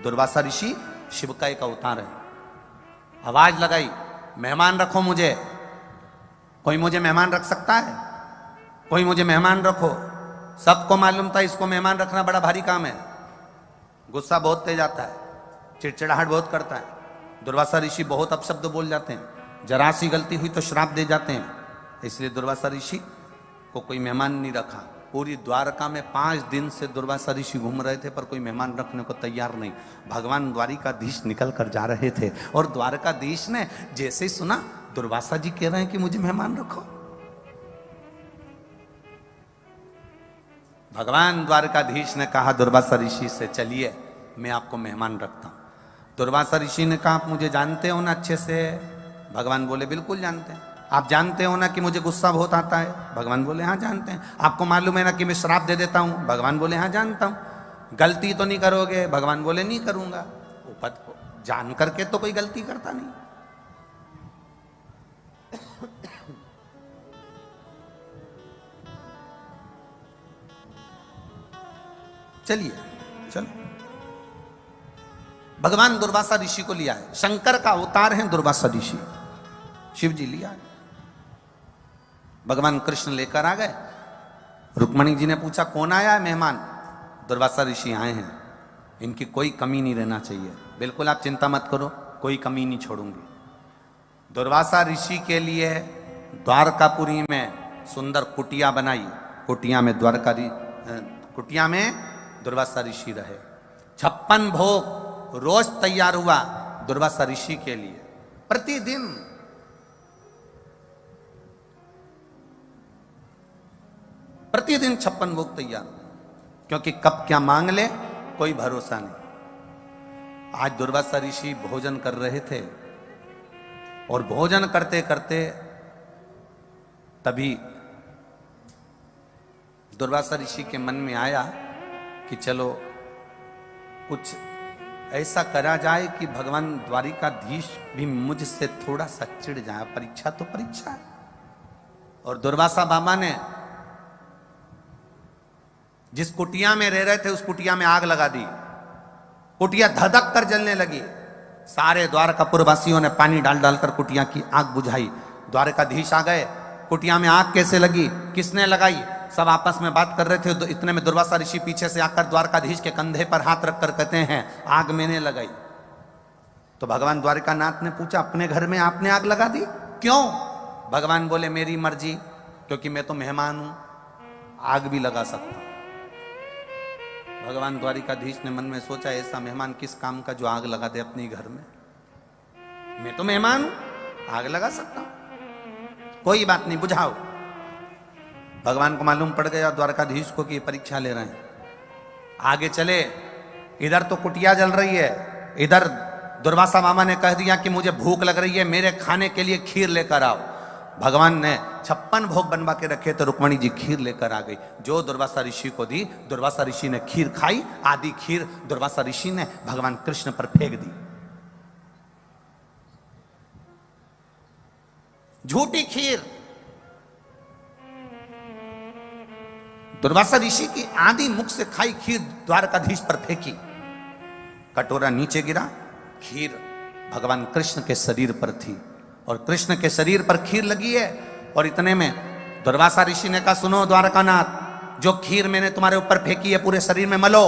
दुर्वासा ऋषि शिव का एक अवतार है। आवाज लगाई, मेहमान रखो मुझे। कोई मुझे मेहमान रख सकता है? कोई मुझे मेहमान रखो। सबको मालूम था इसको मेहमान रखना बड़ा भारी काम है। गुस्सा बहुत तेज आता है, चिड़चिड़ाहट बहुत करता है। दुर्वासा ऋषि बहुत अपशब्द बोल जाते हैं, जरा सी गलती हुई तो श्राप दे जाते हैं। इसलिए दुर्वासा ऋषि को कोई मेहमान नहीं रखा। पूरी द्वारका में 5 दिन से दुर्वासा ऋषि घूम रहे थे, पर कोई मेहमान रखने को तैयार नहीं। भगवान द्वारिकाधीश निकल कर जा रहे थे और द्वारकाधीश ने जैसे ही सुना दुर्वासा जी कह रहे हैं कि मुझे मेहमान रखो, भगवान द्वारकाधीश ने कहा दुर्वासा ऋषि से, चलिए मैं आपको मेहमान रखता हूं। दुर्वासा ऋषि ने कहा, आप मुझे जानते हो ना अच्छे से? भगवान बोले, बिल्कुल जानते हैं। आप जानते हो ना कि मुझे गुस्सा बहुत आता है? भगवान बोले, हाँ जानते हैं। आपको मालूम है ना कि मैं श्राप दे देता हूं? भगवान बोले, हाँ जानता हूं। गलती तो नहीं करोगे? भगवान बोले, नहीं करूंगा। जान करके तो कोई गलती करता नहीं। चलिए चलो, भगवान दुर्वासा ऋषि को लिया है। शंकर का अवतार है दुर्वासा ऋषि, शिव जी लिया है। भगवान कृष्ण लेकर आ गए। रुक्मणी जी ने पूछा, कौन आया है मेहमान? दुर्वासा ऋषि आए हैं, इनकी कोई कमी नहीं रहना चाहिए। बिल्कुल आप चिंता मत करो, कोई कमी नहीं छोड़ूंगी। दुर्वासा ऋषि के लिए द्वारकापुरी में सुंदर कुटिया बनाई। कुटिया में दुर्वासा ऋषि रहे। 56 भोग रोज तैयार हुआ दुर्वासा ऋषि के लिए। प्रतिदिन 56 भोग तैयार, क्योंकि कब क्या मांग ले कोई भरोसा नहीं। आज दुर्वासा ऋषि भोजन कर रहे थे और भोजन करते करते तभी दुर्वासा ऋषि के मन में आया कि चलो कुछ ऐसा करा जाए कि भगवान द्वारिकाधीश भी मुझसे थोड़ा सा चिढ़ जाए। परीक्षा तो परीक्षा है। और दुर्वासा बाबा ने जिस कुटिया में रह रहे थे उस कुटिया में आग लगा दी। कुटिया धधक कर जलने लगी। सारे द्वारकापुर वासियों ने पानी डाल डालकर कुटिया की आग बुझाई। द्वारकाधीश आ गए। कुटिया में आग कैसे लगी, किसने लगाई, सब आपस में बात कर रहे थे। तो इतने में दुर्वासा ऋषि पीछे से आकर द्वारकाधीश के कंधे पर हाथ रखकर कहते हैं, आग मैंने लगाई। तो भगवान द्वारिकानाथ ने पूछा, अपने घर में आपने आग लगा दी, क्यों? भगवान बोले, मेरी मर्जी, क्योंकि मैं तो मेहमान हूं, आग भी लगा सकता हूं। भगवान द्वारिकाधीश ने मन में सोचा, ऐसा मेहमान किस काम का जो आग लगा दे अपने घर में? मैं तो मेहमान हूं, आग लगा सकता हूं, कोई बात नहीं, बुझाओ। भगवान को मालूम पड़ गया द्वारकाधीश को कि परीक्षा ले रहे हैं। आगे चले। इधर तो कुटिया जल रही है, इधर दुर्वासा मामा ने कह दिया कि मुझे भूख लग रही है, मेरे खाने के लिए खीर लेकर आओ। भगवान ने 56 भोग बनवा के रखे तो रुक्मणी जी खीर लेकर आ गई, जो दुर्वासा ऋषि को दी। दुर्वासा ऋषि ने खीर खाई। आधी खीर दुर्वासा ऋषि ने भगवान कृष्ण पर फेंक दी। झूठी खीर। दुर्वासा ऋषि की आधी मुख से खाई खीर द्वारकाधीश पर फेंकी। कटोरा नीचे गिरा, खीर भगवान कृष्ण के शरीर पर थी और कृष्ण के शरीर पर खीर लगी है। और इतने में दुर्वासा ऋषि ने कहा, सुनो द्वारकानाथ, जो खीर मैंने तुम्हारे ऊपर फेंकी है पूरे शरीर में मलो।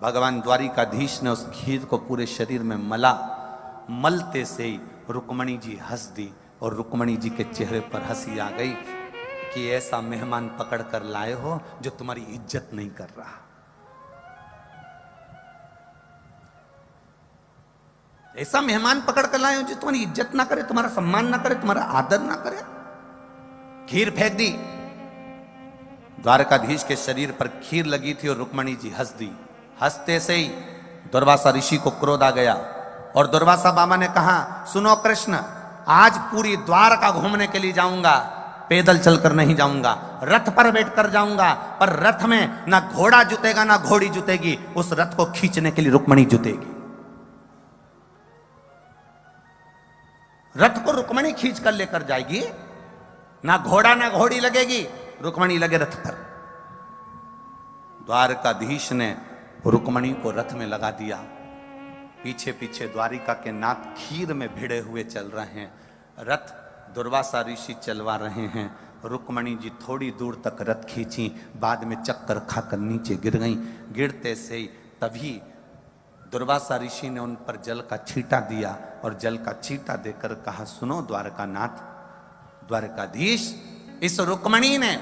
भगवान द्वारिकाधीश ने उस खीर को पूरे शरीर में मला। मलते से ही रुक्मणी जी हंस दी और रुक्मणी जी के चेहरे पर हंसी आ गई कि ऐसा मेहमान पकड़ कर लाए हो जो तुम्हारी इज्जत नहीं कर रहा। ऐसा मेहमान पकड़ कर लाए हो जो तुम्हारी इज्जत ना करे, तुम्हारा सम्मान ना करे, तुम्हारा आदर ना करे। खीर फेंक दी। द्वारकाधीश के शरीर पर खीर लगी थी और रुक्मणी जी हंस दी। हंसते से ही दुर्वासा ऋषि को क्रोध आ गया और दुर्वासा बाबा ने कहा, सुनो कृष्ण, आज पूरी द्वारका घूमने के लिए जाऊंगा, पैदल चलकर नहीं जाऊंगा, रथ पर बैठकर जाऊंगा, पर रथ में ना घोड़ा जुतेगा ना घोड़ी जुतेगी, उस रथ को खींचने के लिए रुक्मणी जुतेगी। रथ को रुक्मणी खींच कर लेकर जाएगी, ना घोड़ा ना घोड़ी लगेगी, रुक्मणी लगे रथ पर। द्वारकाधीश ने रुक्मणी को रथ में लगा दिया। पीछे पीछे द्वारिका के नाथ खीर में भिड़े हुए चल रहे हैं। रथ दुर्वासा ऋषि चलवा रहे हैं। रुक्मणी जी थोड़ी दूर तक रथ खींची, बाद में चक्कर खाकर नीचे गिर गईं। गिरते से ही तभी दुर्वासा ऋषि ने उन पर जल का छींटा दिया और जल का छींटा देकर कहा, सुनो द्वारकानाथ, द्वारकाधीश, इस रुक्मणी ने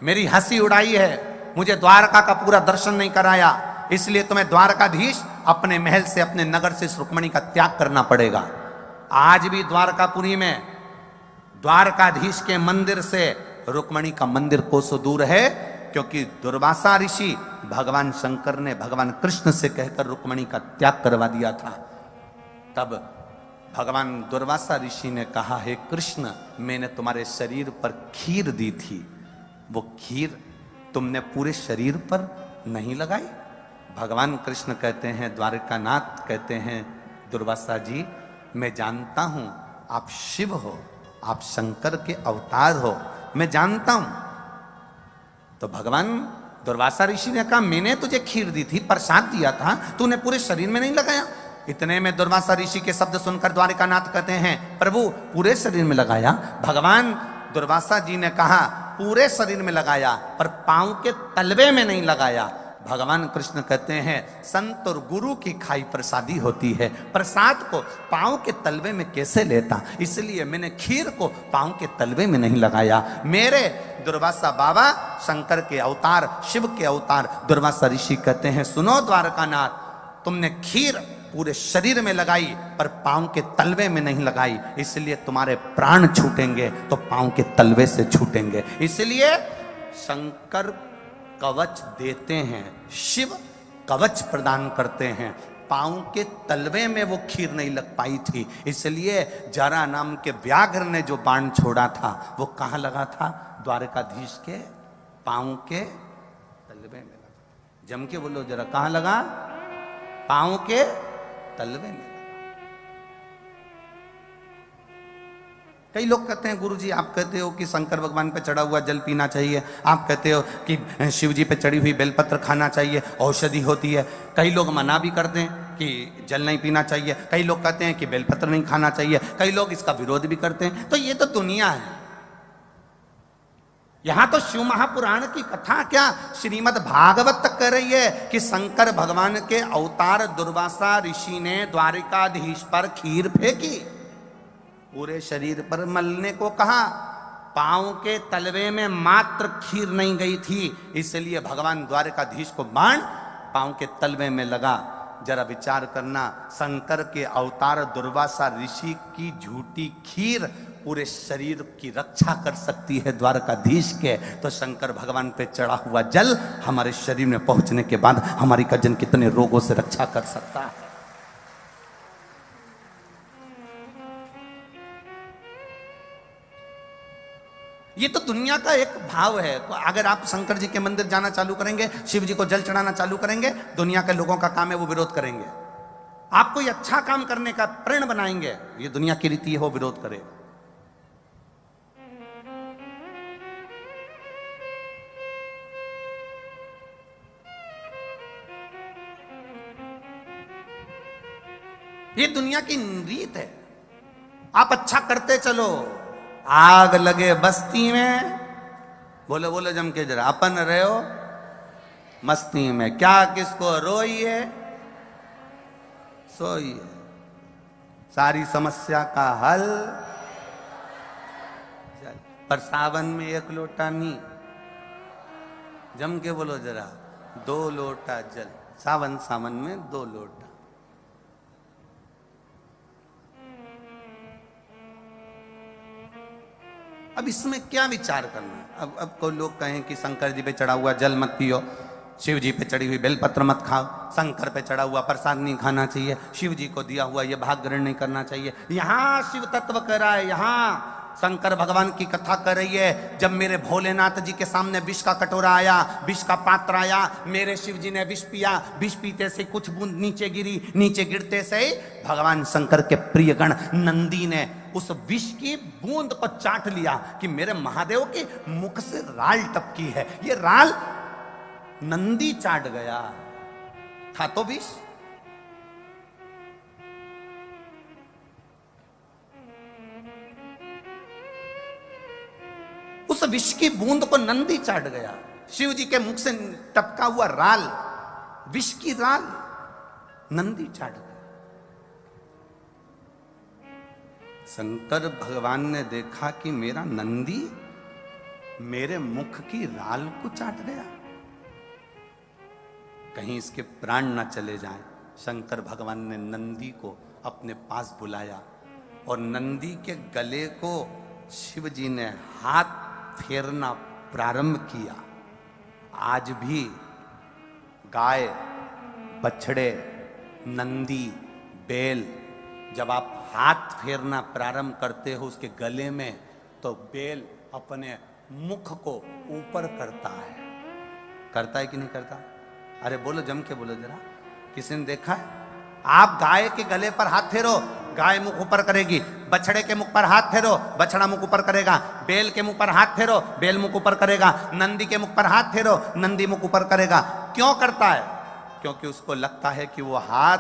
मेरी हंसी उड़ाई है, मुझे द्वारका का पूरा दर्शन नहीं कराया, इसलिए तुम्हें द्वारकाधीश अपने महल से, अपने नगर से इस रुक्मणी का त्याग करना पड़ेगा। आज भी द्वारकापुरी में द्वारकाधीश के मंदिर से रुक्मणी का मंदिर कोसों दूर है, क्योंकि दुर्वासा ऋषि भगवान शंकर ने भगवान कृष्ण से कहकर रुक्मणी का त्याग करवा दिया था। तब भगवान दुर्वासा ऋषि ने कहा, हे कृष्ण, मैंने तुम्हारे शरीर पर खीर दी थी, वो खीर तुमने पूरे शरीर पर नहीं लगाई। भगवान कृष्ण कहते हैं, द्वारकानाथ कहते हैं, दुर्वासा जी, मैं जानता हूं आप शिव हो, आप शंकर के अवतार हो, मैं जानता हूं। तो भगवान दुर्वासा ऋषि ने कहा, मैंने तुझे खीर दी थी, प्रसाद दिया था, तूने पूरे शरीर में नहीं लगाया। इतने में दुर्वासा ऋषि के शब्द सुनकर द्वारिकानाथ कहते हैं, प्रभु पूरे शरीर में लगाया। भगवान दुर्वासा जी ने कहा, पूरे शरीर में लगाया पर पांव के तलवे में नहीं लगाया। भगवान कृष्ण कहते हैं, संत और गुरु की खाई प्रसादी होती है, प्रसाद को पांव के तलवे में कैसे लेता, इसलिए मैंने खीर को पांव के तलवे में नहीं लगाया। मेरे दुर्वासा बाबा शंकर के अवतार, शिव के अवतार दुर्वासा ऋषि कहते हैं, सुनो द्वारकानाथ, तुमने खीर पूरे शरीर में लगाई पर पांव के तलवे में नहीं लगाई, इसलिए तुम्हारे प्राण छूटेंगे तो पांव के तलवे से छूटेंगे। इसलिए शंकर कवच देते हैं, शिव कवच प्रदान करते हैं। पांव के तलवे में वो खीर नहीं लग पाई थी, इसलिए जरा नाम के व्याघ्र ने जो बाण छोड़ा था वो कहां लगा था, द्वारकाधीश के पांव के तलवे में लगा। जम के बोलो जरा, कहां लगा, पांव के तलवे में। कई लोग कहते हैं, गुरुजी आप कहते हो कि शंकर भगवान पे चढ़ा हुआ जल पीना चाहिए, आप कहते हो कि शिव जी पे चढ़ी हुई बेलपत्र खाना चाहिए, औषधि होती है। कई लोग मना भी करते हैं कि जल नहीं पीना चाहिए, कई लोग कहते हैं कि बेलपत्र नहीं खाना चाहिए, कई लोग इसका विरोध भी करते हैं। तो ये तो दुनिया है। यहां तो शिव महापुराण की कथा क्या, श्रीमद् भागवत तक कह रही है कि शंकर भगवान के अवतार दुर्वासा ऋषि ने द्वारिकाधीश पर खीर फेंकी, पूरे शरीर पर मलने को कहा, पांव के तलवे में मात्र खीर नहीं गई थी, इसलिए भगवान द्वारकाधीश को बाण पांव के तलवे में लगा। जरा विचार करना, शंकर के अवतार दुर्वासा ऋषि की झूठी खीर पूरे शरीर की रक्षा कर सकती है द्वारकाधीश के, तो शंकर भगवान पे चढ़ा हुआ जल हमारे शरीर में पहुंचने के बाद हमारी कजन कितने रोगों से रक्षा कर सकता है। ये तो दुनिया का एक भाव है। अगर आप शंकर जी के मंदिर जाना चालू करेंगे, शिव जी को जल चढ़ाना चालू करेंगे, दुनिया के लोगों का काम है वो विरोध करेंगे। आप कोई अच्छा काम करने का प्रण बनाएंगे, ये दुनिया की रीति है, वो विरोध करेगा। ये दुनिया की रीत है। आप अच्छा करते चलो, आग लगे बस्ती में, बोलो बोलो जम के जरा, अपन रहे हो मस्ती में, क्या किसको रोइए सोइए, सारी समस्या का हल। पर सावन में एक लोटा नहीं, जम के बोलो जरा, 2 लोटा जल, सावन सावन में 2 लोटा। अब इसमें क्या विचार करना है। अब कोई लोग कहें कि शंकर जी पे चढ़ा हुआ जल मत पियो, शिव जी पे चढ़ी हुई बेलपत्र मत खाओ, शंकर पे चढ़ा हुआ प्रसाद नहीं खाना चाहिए, शिव जी को दिया हुआ ये भाग ग्रहण नहीं करना चाहिए। यहाँ शिव तत्व कह रहा है, यहाँ शंकर भगवान की कथा कर रही है। जब मेरे भोलेनाथ जी के सामने विष का कटोरा आया, विष का पात्र आया, मेरे शिव जी ने विष पिया, विष पीते से कुछ बूंद नीचे गिरी, नीचे गिरते से भगवान शंकर के प्रिय गण नंदी ने उस विष की बूंद को चाट लिया कि मेरे महादेव के मुख से राल टपकी है। ये राल नंदी चाट गया। था तो विष। उस विष की बूंद को नंदी चाट गया। शिव जी के मुख से टपका हुआ राल, विष की राल, नंदी चाट गया। शंकर भगवान ने देखा कि मेरा नंदी मेरे मुख की राल को चाट गया, कहीं इसके प्राण न चले जाएं। शंकर भगवान ने नंदी को अपने पास बुलाया और नंदी के गले को शिव जी ने हाथ फेरना प्रारंभ किया। आज भी गाय, बछड़े, नंदी, बेल, जब आप हाथ फेरना प्रारंभ करते हो उसके गले में, तो बेल अपने मुख को ऊपर करता है कि नहीं करता? अरे बोलो, जम के बोलो जरा। किसी ने देखा है? आप गाय के गले पर हाथ फेरो, गाय मुख ऊपर करेगी। बछड़े के मुख पर हाथ फेरो, बछड़ा मुख ऊपर करेगा। बेल के मुख पर हाथ फेरो, बेल मुख ऊपर करेगा। नंदी के मुख पर हाथ फेरो, नंदी मुख ऊपर करेगा। क्यों करता है? क्योंकि उसको लगता है कि वो हाथ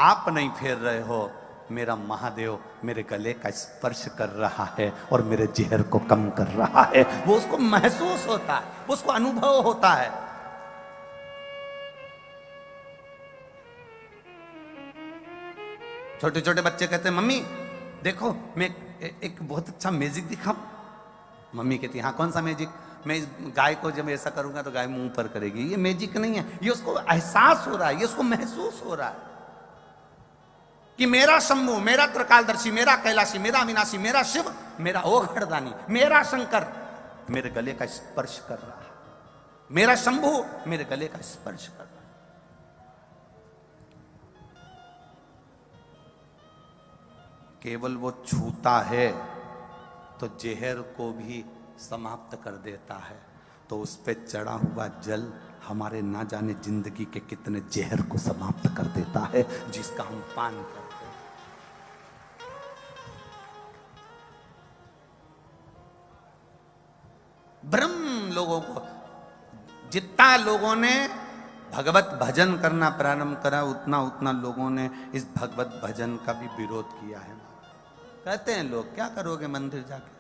आप नहीं फेर रहे हो, मेरा महादेव मेरे गले का स्पर्श कर रहा है और मेरे जहर को कम कर रहा है। वो उसको महसूस होता है, उसको अनुभव होता है। छोटे छोटे बच्चे कहते हैं, मम्मी देखो मैं एक बहुत अच्छा मैजिक दिखाऊं। मम्मी कहती है, हाँ कौन सा मैजिक? मैं इस गाय को जब ऐसा करूंगा तो गाय मुंह पर करेगी। ये मैजिक नहीं है, ये उसको एहसास हो रहा है, ये उसको महसूस हो रहा है कि मेरा शंभु, मेरा त्रिकालदर्शी, मेरा कैलाशी, मेरा अविनाशी, मेरा शिव, मेरा ओघड़दानी, मेरा शंकर मेरे गले का स्पर्श कर रहा है। मेरा शंभु मेरे गले का स्पर्श कर रहा है। केवल वो छूता है तो जहर को भी समाप्त कर देता है। तो उस पे चढ़ा हुआ जल हमारे ना जाने जिंदगी के कितने जहर को समाप्त कर देता है, जिसका हम पान करते हैं। ब्रह्म लोगों को, जितना लोगों ने भगवत भजन करना प्रारंभ करा, उतना उतना लोगों ने इस भगवत भजन का भी विरोध किया है। कहते हैं लोग, क्या करोगे मंदिर जाके?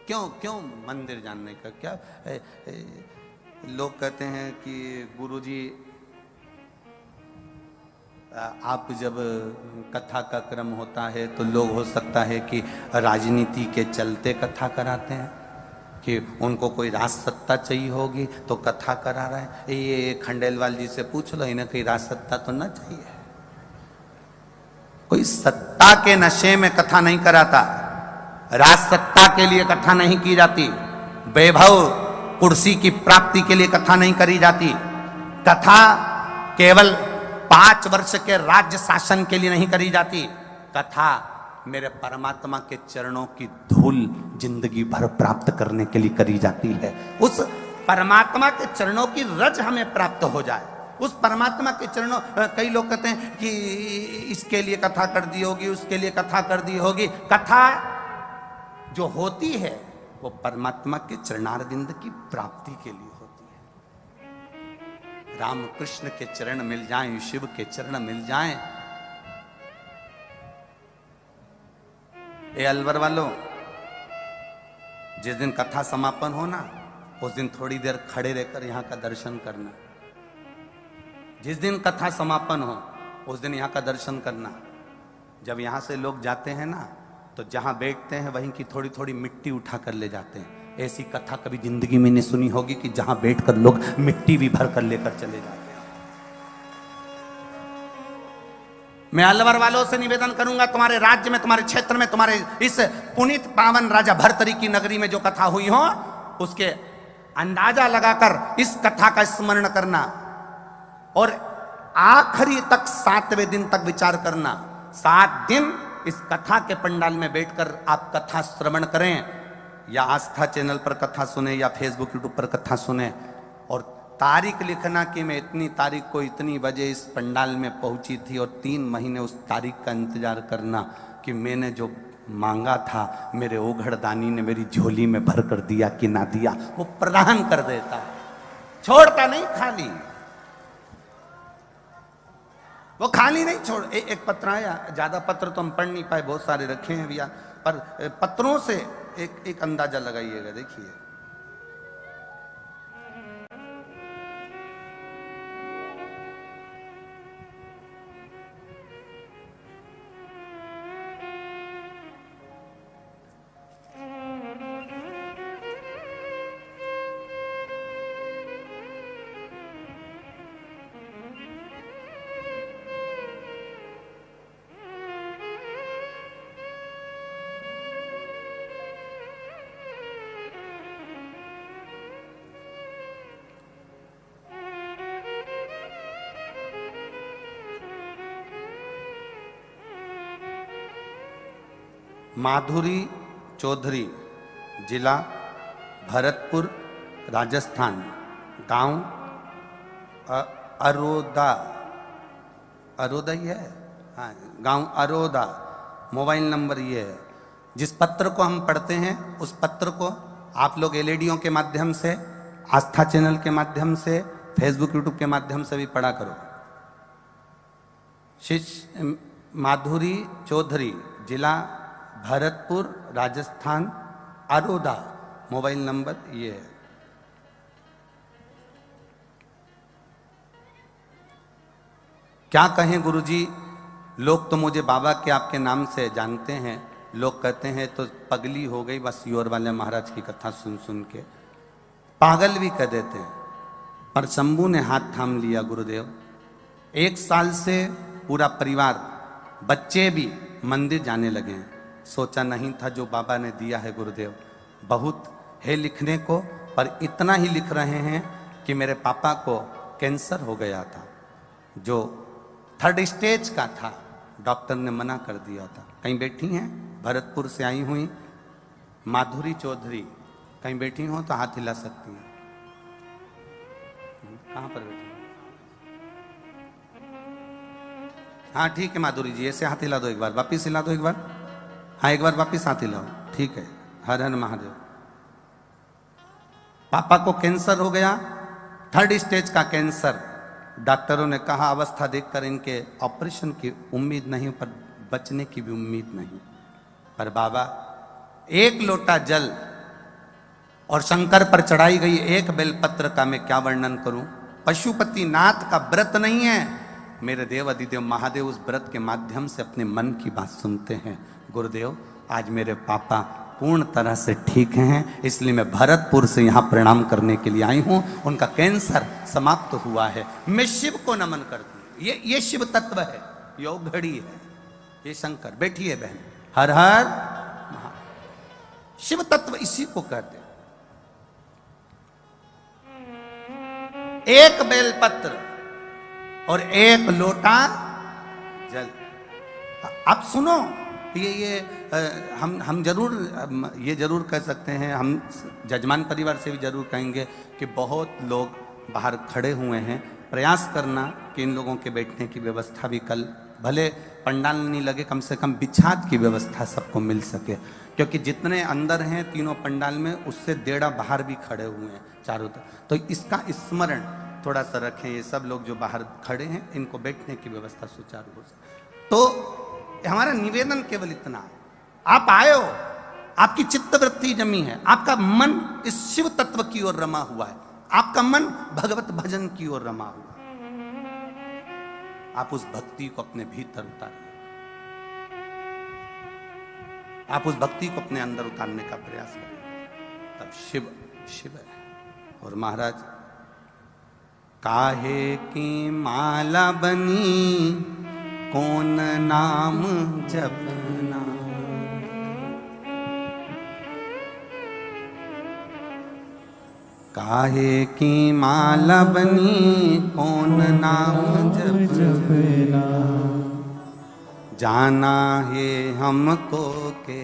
क्यों मंदिर जानने का क्या? लोग कहते हैं कि गुरुजी आप जब कथा का क्रम होता है तो लोग हो सकता है कि राजनीति के चलते कथा कराते हैं, कि उनको कोई राज सत्ता चाहिए होगी तो कथा करा रहा है। ये खंडेलवाल जी से पूछ लो, इन्हें कोई राज सत्ता तो ना चाहिए। कोई सत्ता के नशे में कथा नहीं कराता, राज सत्ता के लिए कथा नहीं की जाती, वैभव कुर्सी की प्राप्ति के लिए कथा नहीं करी जाती। कथा केवल 5 वर्ष के राज्य शासन के लिए नहीं करी जाती। कथा मेरे परमात्मा के चरणों की धूल जिंदगी भर प्राप्त करने के लिए करी जाती है। उस परमात्मा के चरणों की रज हमें प्राप्त हो जाए, उस परमात्मा के चरणों। कई लोग कहते हैं कि इसके लिए कथा कर दी होगी, उसके लिए कथा कर दी होगी। कथा जो होती है वो परमात्मा के चरणारविंद की प्राप्ति के लिए होती है। राम कृष्ण के चरण मिल जाएं, शिव के चरण मिल जाएं। ए अलवर वालों, जिस दिन कथा समापन हो ना, उस दिन थोड़ी देर खड़े रहकर यहां का दर्शन करना। जिस दिन कथा समापन हो उस दिन यहां का दर्शन करना। जब यहां से लोग जाते हैं ना, तो जहां बैठते हैं वहीं की थोड़ी थोड़ी मिट्टी उठा कर ले जाते हैं। ऐसी कथा कभी जिंदगी में नहीं सुनी होगी कि जहां बैठकर लोग मिट्टी भी भर कर लेकर चले जाते हैं। मैं अलवर वालों से निवेदन करूंगा, तुम्हारे राज्य में, तुम्हारे क्षेत्र में, तुम्हारे इस पुनीत पावन राजा भर्तरी की नगरी में जो कथा हुई हो, उसके अंदाजा लगाकर इस कथा का स्मरण करना और आखिरी तक 7वें दिन तक विचार करना। 7 दिन इस कथा के पंडाल में बैठकर आप कथा श्रवण करें, या आस्था चैनल पर कथा सुने, या फेसबुक यूट्यूब पर कथा सुने, और तारीख लिखना कि मैं इतनी तारीख को इतनी बजे इस पंडाल में पहुंची थी, और 3 महीने उस तारीख का इंतजार करना कि मैंने जो मांगा था मेरे ओघड़दानी ने मेरी झोली में भर कर दिया कि ना दिया। वो प्रदान कर देता है, छोड़ता नहीं खाली, वो खाली नहीं छोड़। एक पत्र आया, ज्यादा पत्र तो हम पढ़ नहीं पाए, बहुत सारे रखे हैं भैया, पर पत्रों से एक अंदाजा लगाइएगा। देखिए, माधुरी चौधरी, जिला भरतपुर, राजस्थान, गांव अरोदा, अरोदा ही है, हाँ, गांव अरोदा। मोबाइल नंबर ये है। जिस पत्र को हम पढ़ते हैं उस पत्र को आप लोग एलईडीओं के माध्यम से, आस्था चैनल के माध्यम से, फेसबुक यूट्यूब के माध्यम से भी पढ़ा करो। शिष्य माधुरी चौधरी, जिला भरतपुर, राजस्थान, अरोदा। मोबाइल नंबर ये है। क्या कहें गुरुजी, लोग तो मुझे बाबा के आपके नाम से जानते हैं। लोग कहते हैं तो पगली हो गई बस योर वाले महाराज की कथा सुन सुन के, पागल भी कह देते हैं। पर शंभू ने हाथ थाम लिया गुरुदेव। 1 साल से पूरा परिवार, बच्चे भी मंदिर जाने लगे हैं। सोचा नहीं था जो बाबा ने दिया है गुरुदेव। बहुत है लिखने को, पर इतना ही लिख रहे हैं कि मेरे पापा को कैंसर हो गया था, जो 3rd स्टेज का था। डॉक्टर ने मना कर दिया था। कहीं बैठी हैं, भरतपुर से आई हुई माधुरी चौधरी, कहीं बैठी हो तो हाथ हिला सकती हैं। कहाँ पर बैठी? हाँ ठीक है माधुरी जी, ऐसे हाथ हिला दो एक बार, वापिस हिला दो एक बार। हाँ एक बार वापिस हाथ हिलाओ, ठीक है। हर हर महादेव। पापा को कैंसर हो गया, 3rd स्टेज का कैंसर। डॉक्टरों ने कहा अवस्था देखकर इनके ऑपरेशन की उम्मीद नहीं, पर बचने की भी उम्मीद नहीं। पर बाबा, 1 लोटा जल और शंकर पर चढ़ाई गई 1 बेलपत्र का मैं क्या वर्णन करूं। पशुपति नाथ का व्रत नहीं है, मेरे देव अधिदेव महादेव उस व्रत के माध्यम से अपने मन की बात सुनते हैं। गुरुदेव, आज मेरे पापा पूर्ण तरह से ठीक हैं, इसलिए मैं भरतपुर से यहाँ प्रणाम करने के लिए आई हूँ। उनका कैंसर समाप्त हुआ है। मैं शिव को नमन करती हूँ। ये शिव तत्व है, ये घड़ी है, ये शंकर। बैठिए बहन। हर हर शिव तत्व इसी को कहते हैं। 1 बेलपत्र और 1 लोटा जल। आप सुनो, ये हम जरूर ये जरूर कह सकते हैं, हम जजमान परिवार से भी जरूर कहेंगे कि बहुत लोग बाहर खड़े हुए हैं। प्रयास करना कि इन लोगों के बैठने की व्यवस्था भी कल, भले पंडाल नहीं लगे, कम से कम बिछात की व्यवस्था सबको मिल सके। क्योंकि जितने अंदर हैं तीनों पंडाल में, उससे 1.5 बाहर भी खड़े हुए हैं चारों तरफ। तो इसका स्मरण थोड़ा सा रखें। ये सब लोग जो बाहर खड़े हैं, इनको बैठने की व्यवस्था सुचारू हो सके। तो हमारा निवेदन केवल इतना, आप आए हो, आपकी चित्तवृत्ति जमी है, आपका मन इस शिव तत्व की ओर रमा हुआ है, आपका मन भगवत भजन की ओर रमा हुआ है। आप उस भक्ति को अपने भीतर उतारिए, आप उस भक्ति को अपने अंदर उतारने का प्रयास करिए, तब शिव शिव है। और महाराज, काहे की माला बनी कौन नाम जपना, काहे की माला बनी कौन नाम जपना, जाना है हमको के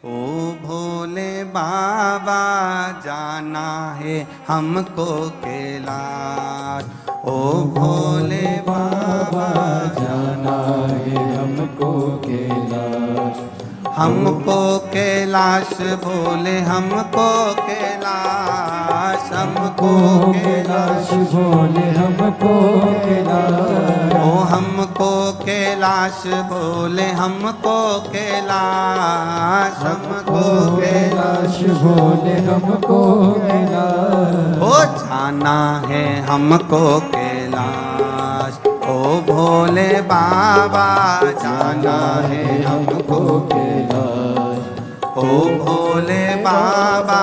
ओ भोले बाबा जाना है हमको कैलाश। ओ भोले बाबा जाना है हमको कैलाश। हमको कैलाश भोले हमको कैलाश, हमको कैलाश भोले हमको कैलाश। ओ हमको कैलाश भोले हमको कैलाश, हमको कैलाश भोले हमको कैलाश। ओ जाना है हमको कैलाश। ओ भोले बाबा जाना है हमको कैलाश। ओ भोले बाबा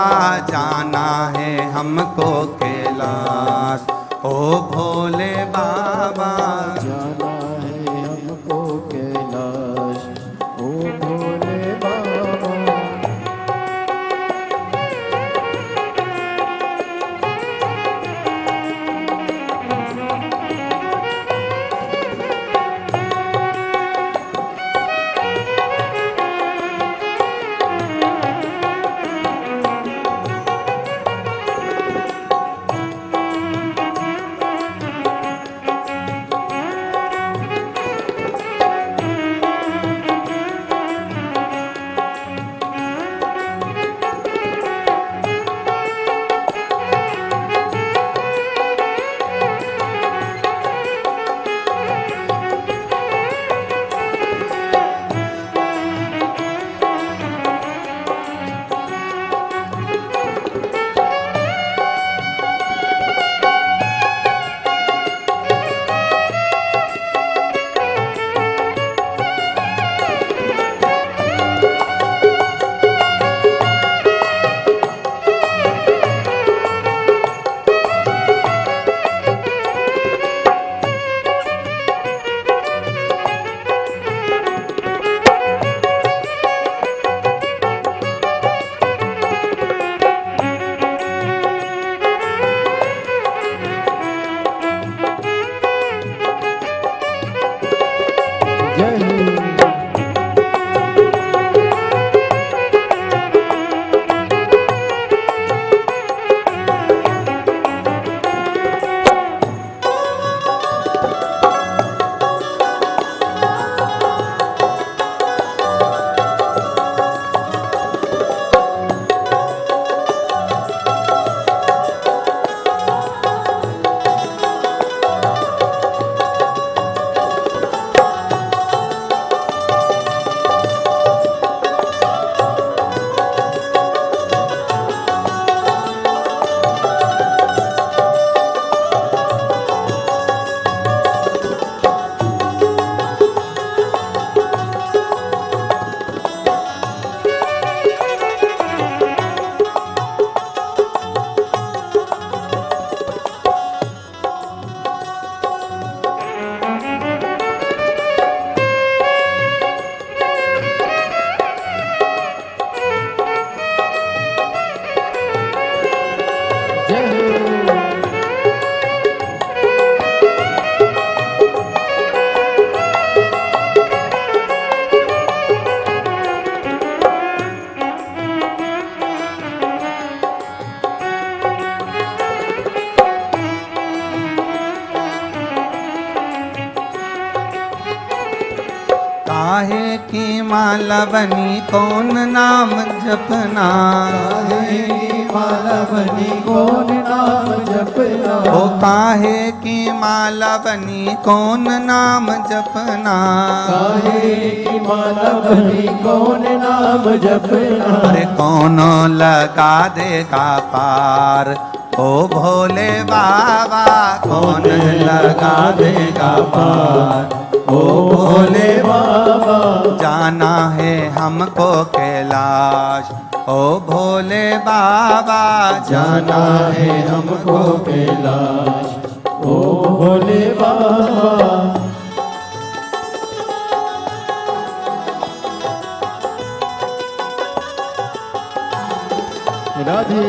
जाना है हमको कैलाश। ओ भोले बाबा जाना है हमको कैलाश। ओ भोले बाबा काहे की माला बनी कौन नाम जपना, काहे की माला बनी कौन नाम जपना, ओ काहे की माला बनी कौन नाम जपना, काहे की माला बनी कौन नाम जपना, अरे कौन लगा देगा पार, ओ भोले बाबा कौन लगा देगा पार, ओ भोले बाबा जाना है हमको कैलाश, ओ भोले बाबा जाना है हमको कैलाश, ओ भोले बाबा राधे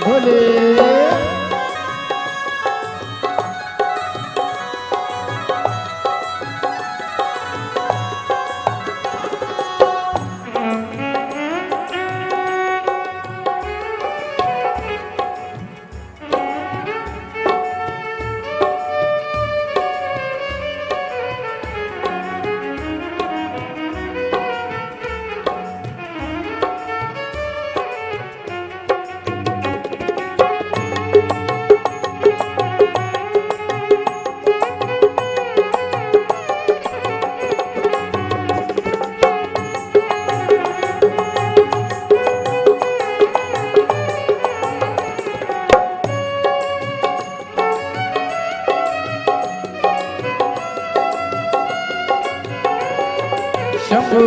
भोले शंभू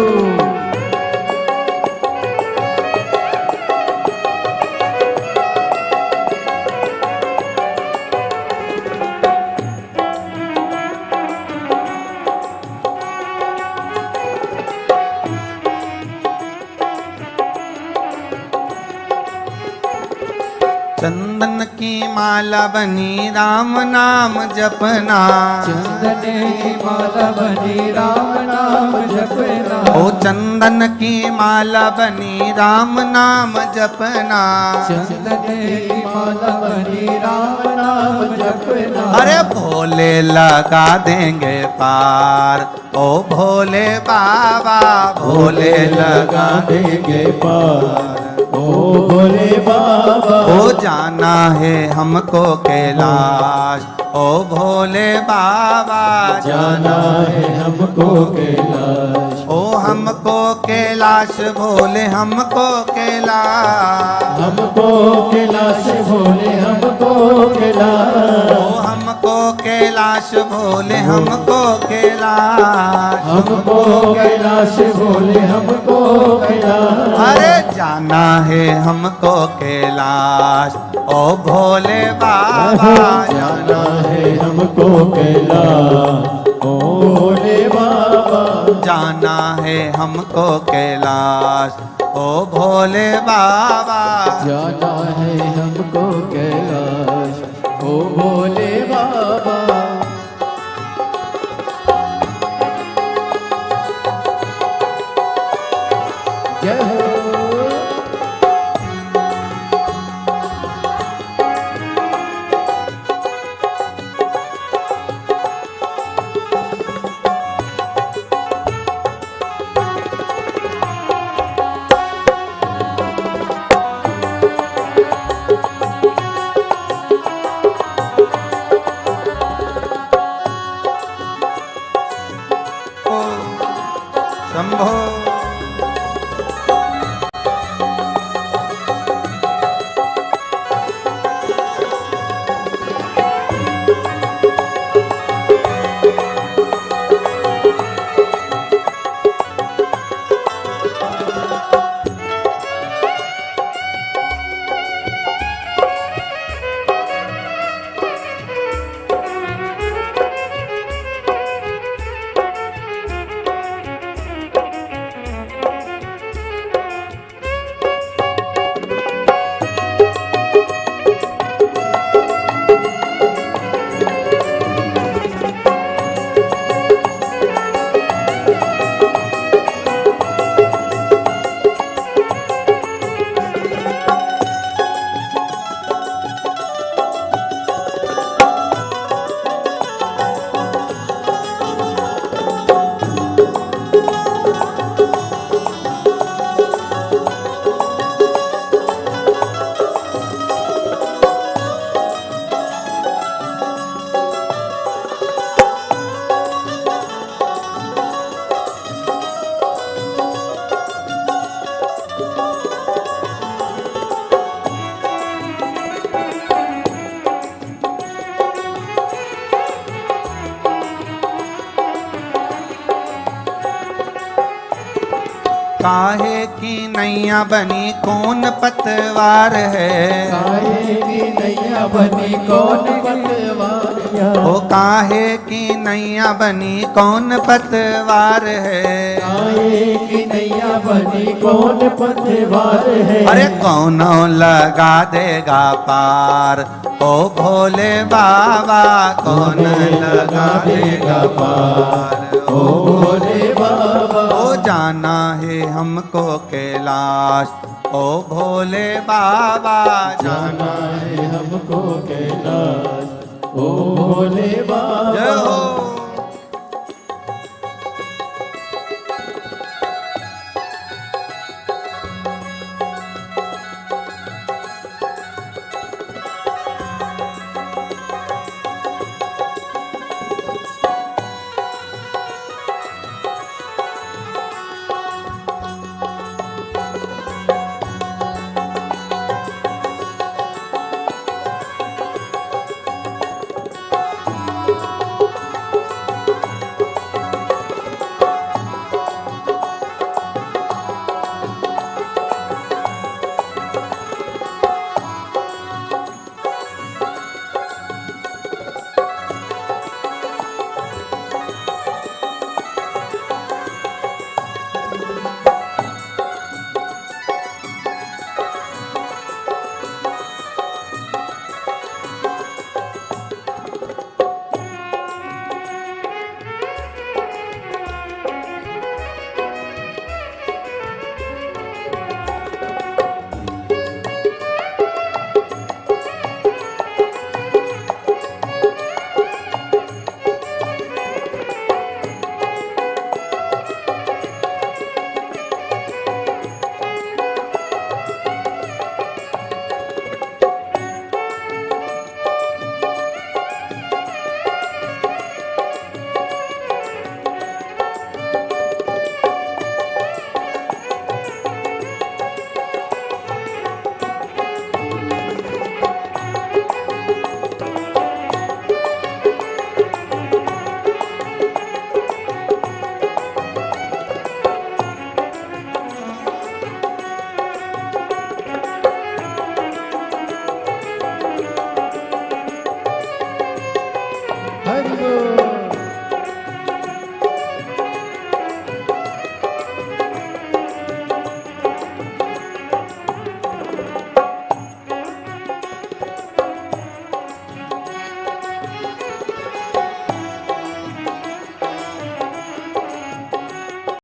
चंदन की माला बनी राम नाम जपना, चंदन की माला बनी राम नाम जपना, ओ चंदन की माला बनी राम नाम जपना, चंदन की माला बनी राम नाम जपना। अरे भोले लगा देंगे पार, ओ भोले बाबा भोले लगा देंगे पार, ओ भोले बाबा। ओ जाना है हमको कैलाश, ओ भोले बाबा जाना है हमको कैलाश, ओ हमको कैलाश भोले हमको कैलाश, हमको कैलाश भोले हमको ओ कैलाश, हमको कैलाश भोले हमको कैलाश, हमको कैलाश भोले हमको कैलाश। अरे जाना है हमको कैलाश, ओ भोले बाबा जाना है हमको कैलाश, ओ भोले बाबा। जाना है हमको कैलाश, ओ भोले बाबा जाना है हमको कैलाश, ओ भोले बाबा। जय हो ओ शंभो काहे की नैया बनी कौन पतवार है, काहे की नैया बनी कौन पतवार क्या ओ काहे की नैया बनी कौन पतवार है। काहे की नैया बनी कौन पतवार है। अरे कौन लगा देगा पार ओ भोले बाबा कौन लगा देगा पार ओ भोले बाबा। ओ जाना है हमको कैलाश ओ भोले बाबा जाना है हमको कैलाश ओ भोले बाबा। जय हो।